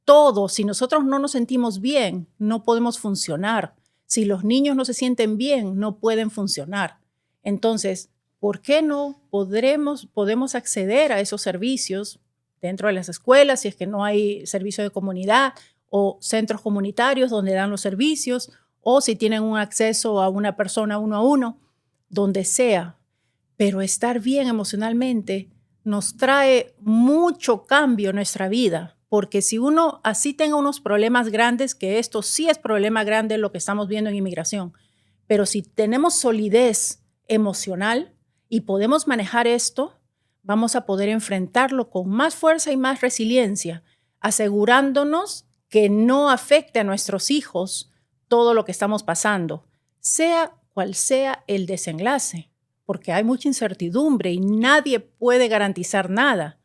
S2: Todo, si nosotros no nos sentimos bien, no podemos funcionar. Si los niños no se sienten bien, no pueden funcionar. Entonces, ¿por qué no podemos acceder a esos servicios dentro de las escuelas, si es que no hay servicio de comunidad o centros comunitarios donde dan los servicios, o si tienen un acceso a una persona 1 a 1, donde sea? Pero estar bien emocionalmente nos trae mucho cambio en nuestra vida, porque si uno así tenga unos problemas grandes, que esto sí es problema grande lo que estamos viendo en inmigración, pero si tenemos solidez emocional y podemos manejar esto, vamos a poder enfrentarlo con más fuerza y más resiliencia, asegurándonos que no afecte a nuestros hijos todo lo que estamos pasando, sea cual sea el desenlace, porque hay mucha incertidumbre y nadie puede garantizar nada.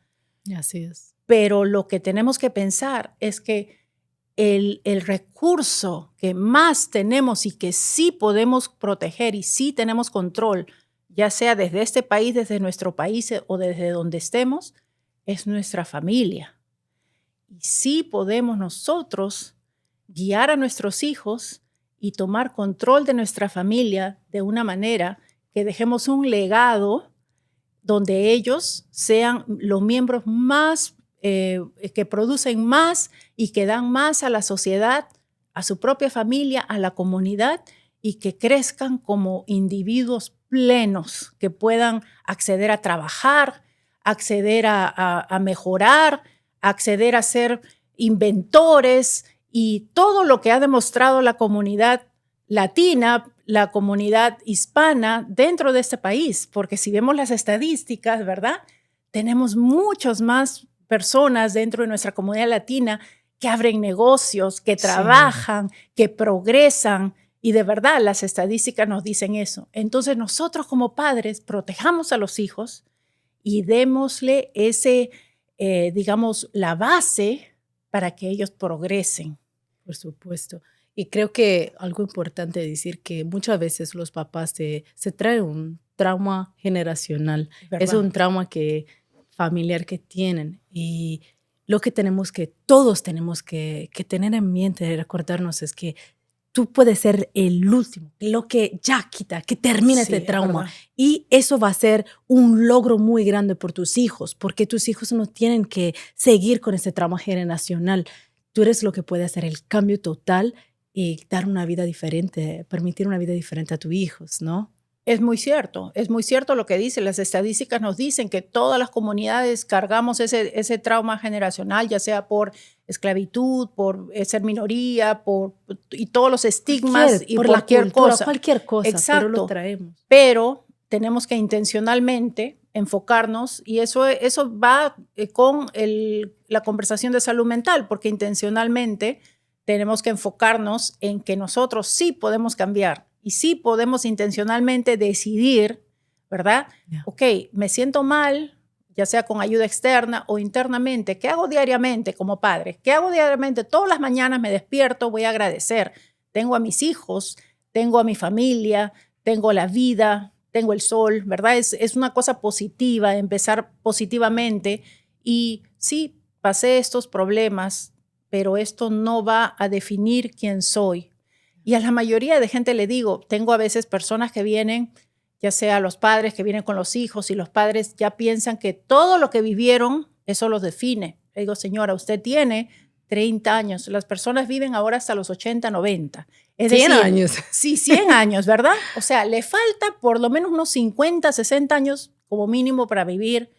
S1: Así es.
S2: Pero lo que tenemos que pensar es que el recurso que más tenemos y que sí podemos proteger y sí tenemos control, ya sea desde este país, desde nuestro país o desde donde estemos, es nuestra familia. Y sí podemos nosotros guiar a nuestros hijos y tomar control de nuestra familia de una manera que dejemos un legado donde ellos sean los miembros más, que producen más y que dan más a la sociedad, a su propia familia, a la comunidad, y que crezcan como individuos plenos, que puedan acceder a trabajar, acceder a mejorar, acceder a ser inventores y todo lo que ha demostrado la comunidad latina, la comunidad hispana dentro de este país, porque si vemos las estadísticas, ¿verdad? Tenemos muchas más personas dentro de nuestra comunidad latina que abren negocios, que trabajan, que progresan, y de verdad las estadísticas nos dicen eso. Entonces nosotros como padres protejamos a los hijos y démosle ese, digamos, la base para que ellos progresen.
S1: Por supuesto. Y creo que algo importante decir que muchas veces los papás se traen un trauma generacional. Es un trauma familiar que tienen. Y lo que todos tenemos que tener en mente y recordarnos es que tú puedes ser el último, lo que ya quita, que termina este trauma. Y eso va a ser un logro muy grande por tus hijos, porque tus hijos no tienen que seguir con ese trauma generacional. Tú eres lo que puede hacer el cambio total y dar una vida diferente, permitir una vida diferente a tus hijos, ¿no?
S2: Es muy cierto lo que dice. Las estadísticas nos dicen que todas las comunidades cargamos ese trauma generacional, ya sea por esclavitud, por ser minoría, y todos los estigmas y
S1: por
S2: cualquier cosa.
S1: Cualquier cosa,
S2: exacto,
S1: pero lo traemos.
S2: Pero tenemos que intencionalmente enfocarnos, y eso va con la conversación de salud mental, porque intencionalmente tenemos que enfocarnos en que nosotros sí podemos cambiar y sí podemos intencionalmente decidir, ¿verdad?
S1: Yeah.
S2: Ok, me siento mal, ya sea con ayuda externa o internamente. ¿Qué hago diariamente como padre? ¿Qué hago diariamente? Todas las mañanas me despierto, voy a agradecer. Tengo a mis hijos, tengo a mi familia, tengo la vida, tengo el sol, ¿verdad? Es una cosa positiva, empezar positivamente. Y sí, pasé estos problemas, pero esto no va a definir quién soy. Y a la mayoría de gente le digo, tengo a veces personas que vienen, ya sea los padres que vienen con los hijos, y los padres ya piensan que todo lo que vivieron, eso los define. Le digo, señora, usted tiene 30 años. Las personas viven ahora hasta los 80, 90. Es
S1: 100
S2: decir,
S1: años.
S2: Sí, 100 años, ¿verdad? O sea, le falta por lo menos unos 50, 60 años como mínimo para vivir.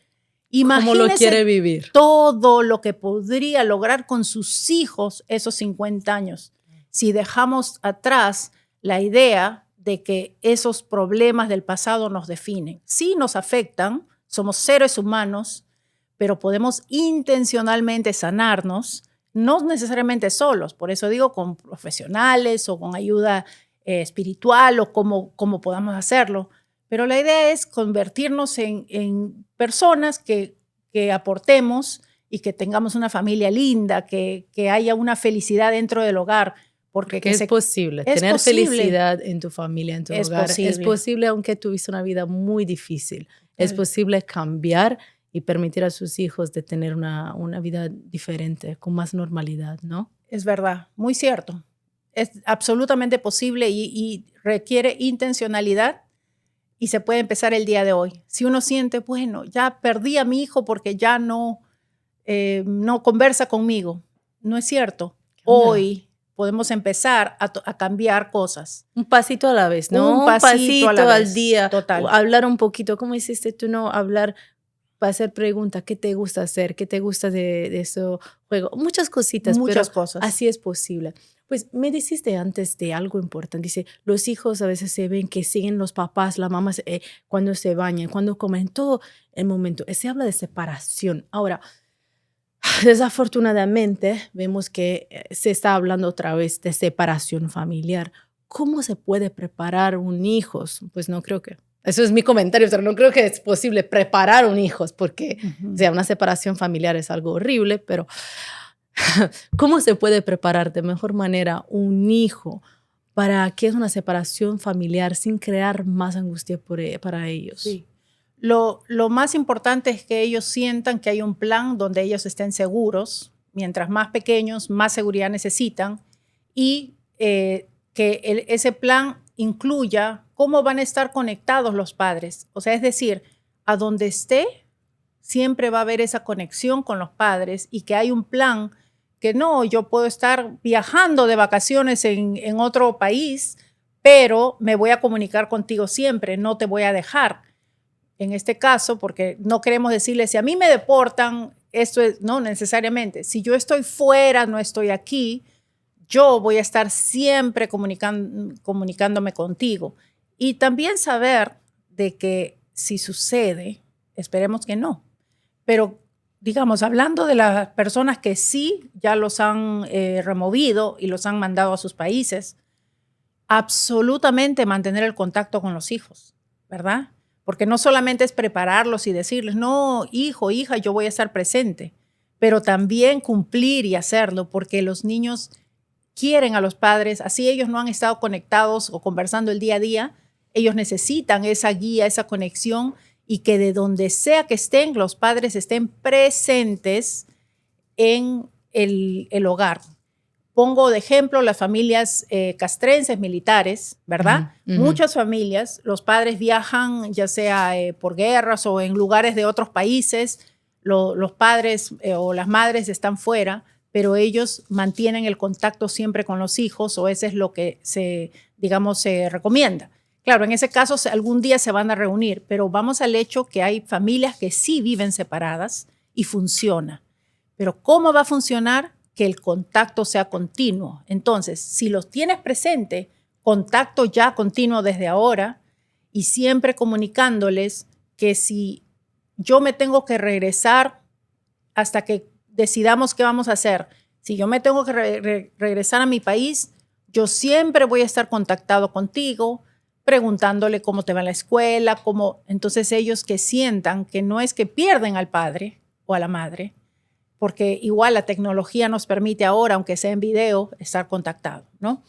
S2: Imagínese
S1: ¿Cómo lo quiere vivir?
S2: Todo lo que podría lograr con sus hijos esos 50 años. Si dejamos atrás la idea de que esos problemas del pasado nos definen. Sí nos afectan, somos seres humanos, pero podemos intencionalmente sanarnos, no necesariamente solos, por eso digo con profesionales o con ayuda espiritual o como podamos hacerlo. Pero la idea es convertirnos en personas que aportemos y que tengamos una familia linda, que haya una felicidad dentro del hogar. Porque
S1: es posible. Tener felicidad en tu familia, en tu hogar. Es posible, aunque tuviste una vida muy difícil. Es posible cambiar y permitir a sus hijos de tener una vida diferente, con más normalidad, ¿no?
S2: Es verdad, muy cierto. Es absolutamente posible y requiere intencionalidad, y se puede empezar el día de hoy. Si uno siente, bueno, ya perdí a mi hijo porque ya no conversa conmigo. No es cierto. Hoy podemos empezar a cambiar cosas.
S1: Un pasito a la vez, ¿no?
S2: Un pasito al
S1: día.
S2: Total.
S1: Hablar un poquito, ¿cómo hiciste tú? No, hablar para hacer preguntas. ¿Qué te gusta hacer? ¿Qué te gusta de eso juego? Muchas cositas.
S2: Muchas cosas.
S1: Así es posible. Pues me dijiste antes de algo importante. Dice, los hijos a veces se ven que siguen los papás, las mamás cuando se bañan, cuando comen, todo el momento. Se habla de separación. Ahora, desafortunadamente, vemos que se está hablando otra vez de separación familiar. ¿Cómo se puede preparar un hijo? Pues no creo que... Eso es mi comentario, pero no creo que es posible preparar un hijo, porque o sea, una separación familiar es algo horrible, pero ¿Cómo se puede preparar de mejor manera un hijo para que es una separación familiar sin crear más angustia para ellos?
S2: Sí. Lo más importante es que ellos sientan que hay un plan donde ellos estén seguros. Mientras más pequeños, más seguridad necesitan. Y que ese plan incluya cómo van a estar conectados los padres. O sea, es decir, a donde esté, siempre va a haber esa conexión con los padres y que hay un plan que no, yo puedo estar viajando de vacaciones en otro país, pero me voy a comunicar contigo siempre, no te voy a dejar. En este caso, porque no queremos decirle, si a mí me deportan, esto es, no necesariamente. Si yo estoy fuera, no estoy aquí, yo voy a estar siempre comunicándome contigo. Y también saber de que si sucede, esperemos que no, pero digamos, hablando de las personas que sí ya los han removido y los han mandado a sus países, absolutamente mantener el contacto con los hijos, ¿verdad? Porque no solamente es prepararlos y decirles, no, hijo, hija, yo voy a estar presente, pero también cumplir y hacerlo, porque los niños quieren a los padres, así ellos no han estado conectados o conversando el día a día, ellos necesitan esa guía, esa conexión y que de donde sea que estén, los padres estén presentes en el hogar. Pongo de ejemplo las familias castrenses militares, ¿verdad? Muchas familias, los padres viajan ya sea por guerras o en lugares de otros países, los padres o las madres están fuera, pero ellos mantienen el contacto siempre con los hijos o eso es lo que se recomienda. Claro, en ese caso algún día se van a reunir, pero vamos al hecho que hay familias que sí viven separadas y funciona. Pero ¿cómo va a funcionar? Que el contacto sea continuo. Entonces, si los tienes presente, contacto ya continuo desde ahora y siempre comunicándoles que si yo me tengo que regresar hasta que decidamos qué vamos a hacer, si yo me tengo que regresar a mi país, yo siempre voy a estar contactado contigo, preguntándole cómo te va en la escuela, entonces ellos que sientan que no es que pierden al padre o a la madre, porque igual la tecnología nos permite ahora, aunque sea en video, estar contactado, ¿no?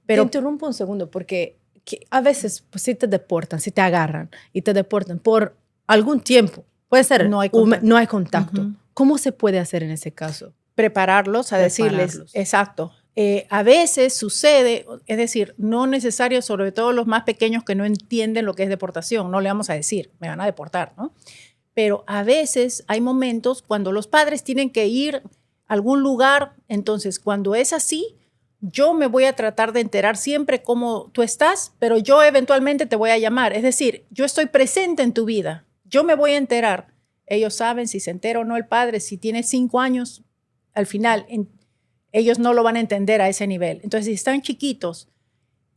S1: Pero te interrumpo un segundo, porque a veces pues, si te deportan, si te agarran y te deportan por algún tiempo, puede ser, no hay contacto. ¿Cómo se puede hacer en ese caso?
S2: Prepararlos a decirles, exacto. A veces sucede, es decir, no necesario, sobre todo los más pequeños que no entienden lo que es deportación, no le vamos a decir, me van a deportar, ¿no? Pero a veces hay momentos cuando los padres tienen que ir a algún lugar, entonces cuando es así, yo me voy a tratar de enterar siempre cómo tú estás, pero yo eventualmente te voy a llamar, es decir, yo estoy presente en tu vida, yo me voy a enterar. Ellos saben si se entera o no el padre, si tiene 5 años, al final ellos no lo van a entender a ese nivel. Entonces, si están chiquitos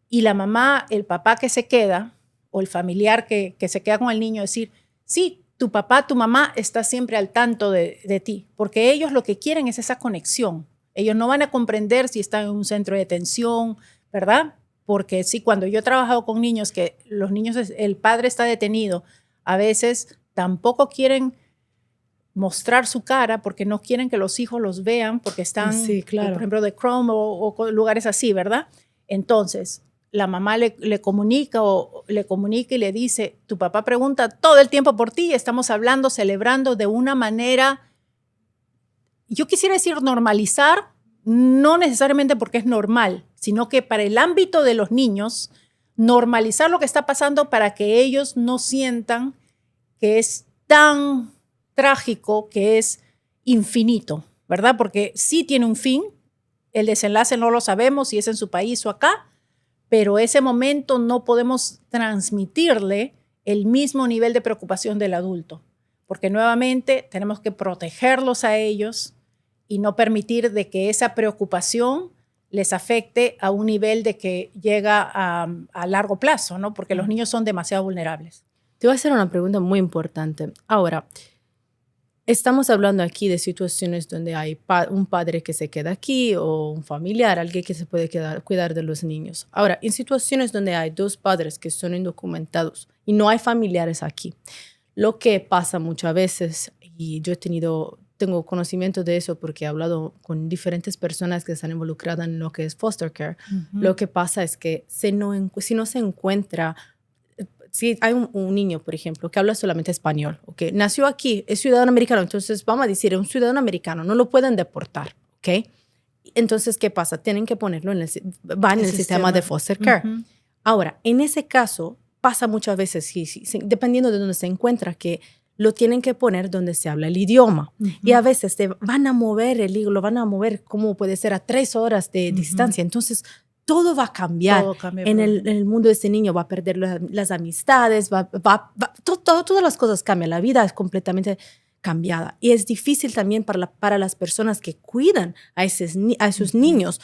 S2: y la mamá, el papá que se queda o el familiar que se queda con el niño, decir, sí, tu papá, tu mamá está siempre al tanto de ti, porque ellos lo que quieren es esa conexión. Ellos no van a comprender si están en un centro de detención, ¿verdad? Porque sí, cuando yo he trabajado con niños que los niños, el padre está detenido, a veces tampoco quieren mostrar su cara porque no quieren que los hijos los vean porque están,
S1: sí, claro,
S2: por ejemplo, de Chrome o lugares así, ¿verdad? Entonces, la mamá le comunica y le dice, tu papá pregunta todo el tiempo por ti, estamos hablando, celebrando de una manera, yo quisiera decir normalizar, no necesariamente porque es normal, sino que para el ámbito de los niños, normalizar lo que está pasando para que ellos no sientan que es tan trágico, que es infinito, ¿verdad? Porque sí tiene un fin, el desenlace no lo sabemos si es en su país o acá, pero ese momento no podemos transmitirle el mismo nivel de preocupación del adulto, porque nuevamente tenemos que protegerlos a ellos y no permitir de que esa preocupación les afecte a un nivel de que llega a largo plazo, ¿no? Porque los niños son demasiado vulnerables.
S1: Te voy a hacer una pregunta muy importante. Ahora, estamos hablando aquí de situaciones donde hay un padre que se queda aquí o un familiar, alguien que se puede cuidar de los niños. Ahora, en situaciones donde hay 2 padres que son indocumentados y no hay familiares aquí, lo que pasa muchas veces, y yo he tenido tengo conocimiento de eso porque he hablado con diferentes personas que están involucradas en lo que es foster care. Lo que pasa es que si no se encuentra, si hay un niño, por ejemplo, que habla solamente español, ¿ok? Nació aquí, es ciudadano americano, entonces vamos a decir, es un ciudadano americano, no lo pueden deportar, ¿ok? Entonces, ¿qué pasa? Tienen que ponerlo en el sistema de foster care. Ahora, en ese caso, pasa muchas veces, dependiendo de dónde se encuentra, que lo tienen que poner donde se habla el idioma. Y a veces te van a mover lo van a mover, como puede ser, a 3 horas de distancia. Entonces, todo va a cambiar. Todo cambia en el mundo de ese niño. Va a perder las amistades, todas las cosas cambian. La vida es completamente cambiada. Y es difícil también para las personas que cuidan a esos niños.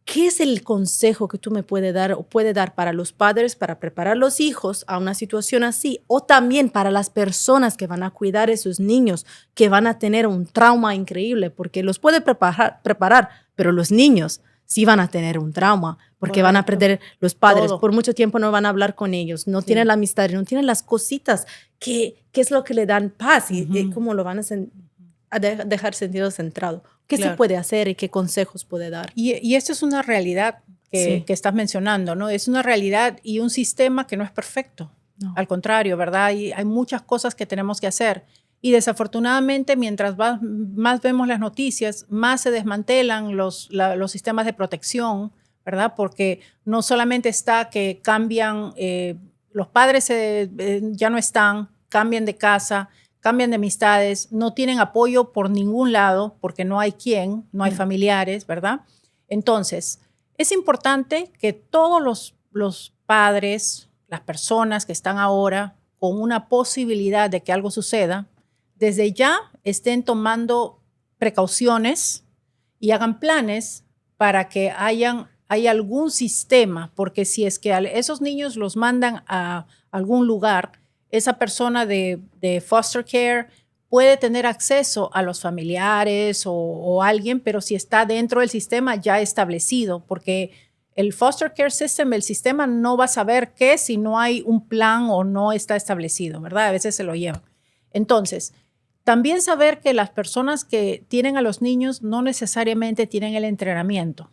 S1: ¿Qué es el consejo que tú me puedes dar o puede dar para los padres para preparar a los hijos a una situación así? O también para las personas que van a cuidar a esos niños, que van a tener un trauma increíble, porque los puede preparar, pero los niños sí van a tener un trauma, porque van a perder los padres. Por mucho tiempo no van a hablar con ellos, no tienen la amistad, no tienen las cositas que es lo que le dan paz y cómo lo van a dejar sentido centrado. ¿Qué se puede hacer y qué consejos puede dar?
S2: Y esto es una realidad que estás mencionando, ¿no? Es una realidad y un sistema que no es perfecto. No. Al contrario, ¿verdad? Y hay muchas cosas que tenemos que hacer. Y desafortunadamente, mientras más vemos las noticias, más se desmantelan los sistemas de protección, ¿verdad? Porque no solamente está que cambian, los padres ya no están, cambian de casa, cambian de amistades, no tienen apoyo por ningún lado porque no hay no hay familiares, ¿verdad? Entonces, es importante que todos los padres, las personas que están ahora con una posibilidad de que algo suceda, desde ya estén tomando precauciones y hagan planes para que haya algún sistema, porque si es que esos niños los mandan a algún lugar, esa persona de foster care puede tener acceso a los familiares o alguien, pero si está dentro del sistema ya establecido, porque el foster care system, el sistema no va a saber qué si no hay un plan o no está establecido, ¿verdad? A veces se lo llevan. Entonces, también saber que las personas que tienen a los niños no necesariamente tienen el entrenamiento.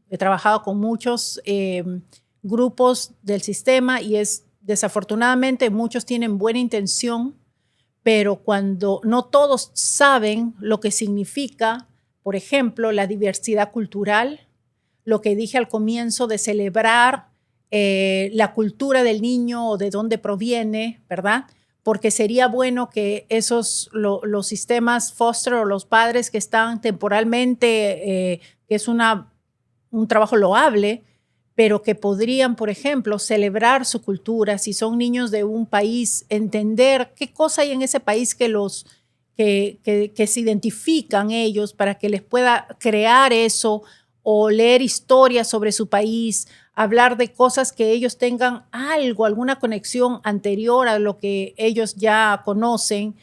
S2: He trabajado con muchos grupos del sistema y desafortunadamente muchos tienen buena intención, pero cuando no todos saben lo que significa, por ejemplo, la diversidad cultural, lo que dije al comienzo de celebrar la cultura del niño o de dónde proviene, ¿verdad? Porque sería bueno que los sistemas foster o los padres que están temporalmente, que es un trabajo loable, pero que podrían, por ejemplo, celebrar su cultura, si son niños de un país, entender qué cosa hay en ese país que se identifican ellos para que les pueda crear eso o leer historias sobre su país, hablar de cosas que ellos tengan alguna conexión anterior a lo que ellos ya conocen.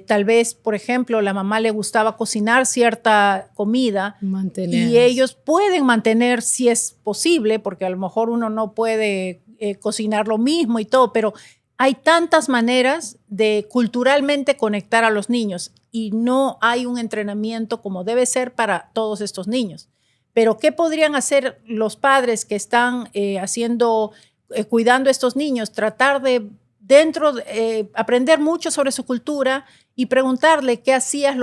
S2: Tal vez, por ejemplo, la mamá le gustaba cocinar cierta comida y ellos pueden mantener si es posible, porque a lo mejor uno no puede cocinar lo mismo y todo, pero hay tantas maneras de culturalmente conectar a los niños y no hay un entrenamiento como debe ser para todos estos niños. Pero ¿qué podrían hacer los padres que están cuidando a estos niños? Tratar de aprender mucho sobre su cultura y preguntarle qué hacías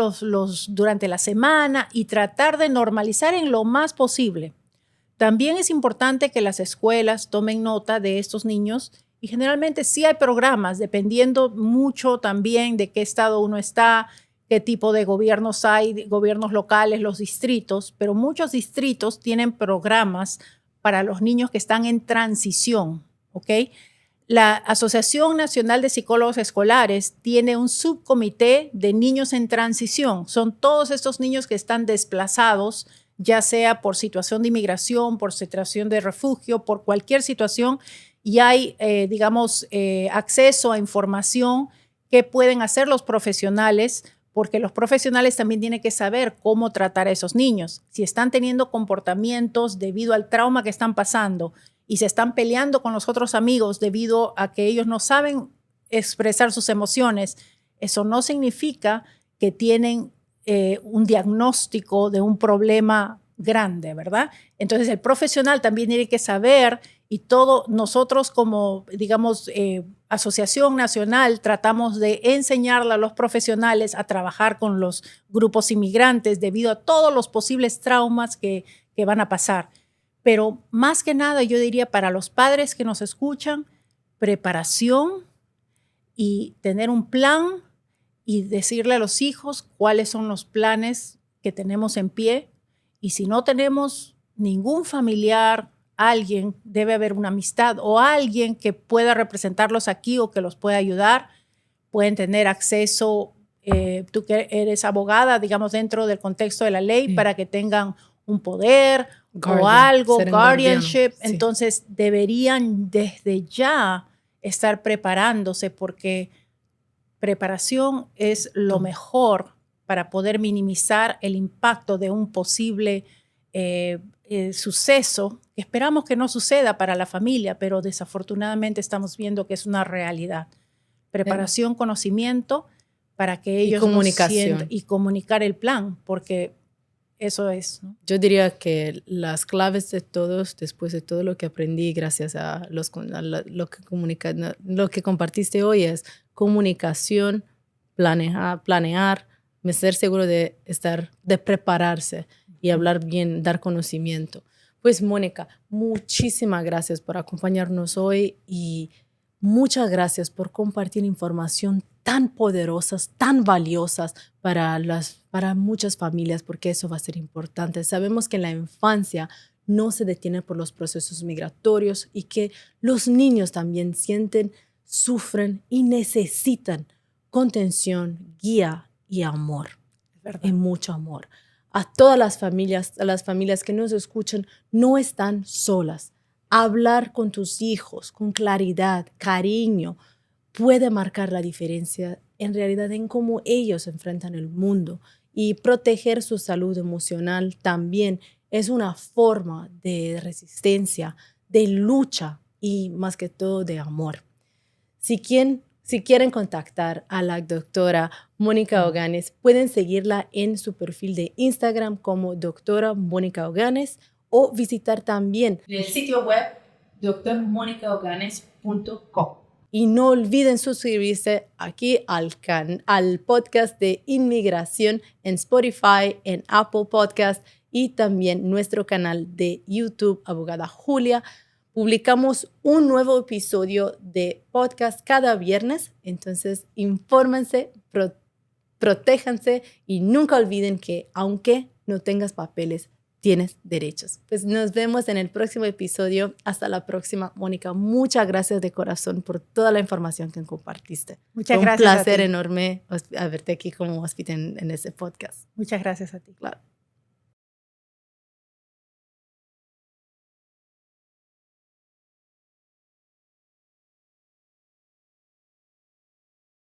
S2: durante la semana y tratar de normalizar en lo más posible. También es importante que las escuelas tomen nota de estos niños y generalmente sí hay programas, dependiendo mucho también de qué estado uno está, qué tipo de gobiernos hay, gobiernos locales, los distritos, pero muchos distritos tienen programas para los niños que están en transición, ¿ok? La Asociación Nacional de Psicólogos Escolares tiene un subcomité de niños en transición. Son todos estos niños que están desplazados, ya sea por situación de inmigración, por situación de refugio, por cualquier situación, y hay, acceso a información que pueden hacer los profesionales, porque los profesionales también tienen que saber cómo tratar a esos niños. Si están teniendo comportamientos debido al trauma que están pasando, y se están peleando con los otros amigos debido a que ellos no saben expresar sus emociones, eso no significa que tienen un diagnóstico de un problema grande, ¿verdad? Entonces el profesional también tiene que saber, y todo nosotros como, digamos, Asociación Nacional tratamos de enseñarle a los profesionales a trabajar con los grupos inmigrantes debido a todos los posibles traumas que van a pasar. Pero más que nada yo diría para los padres que nos escuchan, preparación y tener un plan y decirle a los hijos cuáles son los planes que tenemos en pie. Y si no tenemos ningún familiar, alguien, debe haber una amistad o alguien que pueda representarlos aquí o que los pueda ayudar. Pueden tener acceso, tú que eres abogada, digamos, dentro del contexto de la ley, para que tengan un poder o algo, guardianship. Sí. Entonces, deberían desde ya estar preparándose porque preparación es lo mejor para poder minimizar el impacto de un posible suceso. Esperamos que no suceda para la familia, pero desafortunadamente estamos viendo que es una realidad. Preparación, conocimiento para que ellos
S1: comunicación.
S2: Y comunicar el plan, porque eso es, ¿no?
S1: Yo diría que las claves de todos, después de todo lo que aprendí gracias a lo que compartiste hoy, es comunicación, planear, ser seguro de prepararse y hablar bien, dar conocimiento. Pues Mónica, muchísimas gracias por acompañarnos hoy y muchas gracias por compartir información tan poderosas, tan valiosas para muchas familias, porque eso va a ser importante. Sabemos que la infancia no se detiene por los procesos migratorios y que los niños también sienten, sufren y necesitan contención, guía y amor. Y mucho amor. A todas las familias que nos escuchan, no están solas. Hablar con tus hijos con claridad, cariño, puede marcar la diferencia en realidad en cómo ellos enfrentan el mundo. Y proteger su salud emocional también es una forma de resistencia, de lucha y más que todo de amor. Si quieren contactar a la doctora Mónica Oganes, pueden seguirla en su perfil de Instagram como doctora Mónica Oganes o visitar también el sitio web drmonicaoganes.com. Y no olviden suscribirse aquí al podcast de Inmigración en Spotify, en Apple Podcast y también nuestro canal de YouTube, Abogada Julia. Publicamos un nuevo episodio de podcast cada viernes, entonces infórmense, protéjanse y nunca olviden que aunque no tengas papeles, tienes derechos. Pues nos vemos en el próximo episodio. Hasta la próxima, Mónica. Muchas gracias de corazón por toda la información que compartiste.
S2: Muchas gracias.
S1: Un placer enorme verte aquí como hóspede en este podcast.
S2: Muchas gracias a ti.
S1: Claro.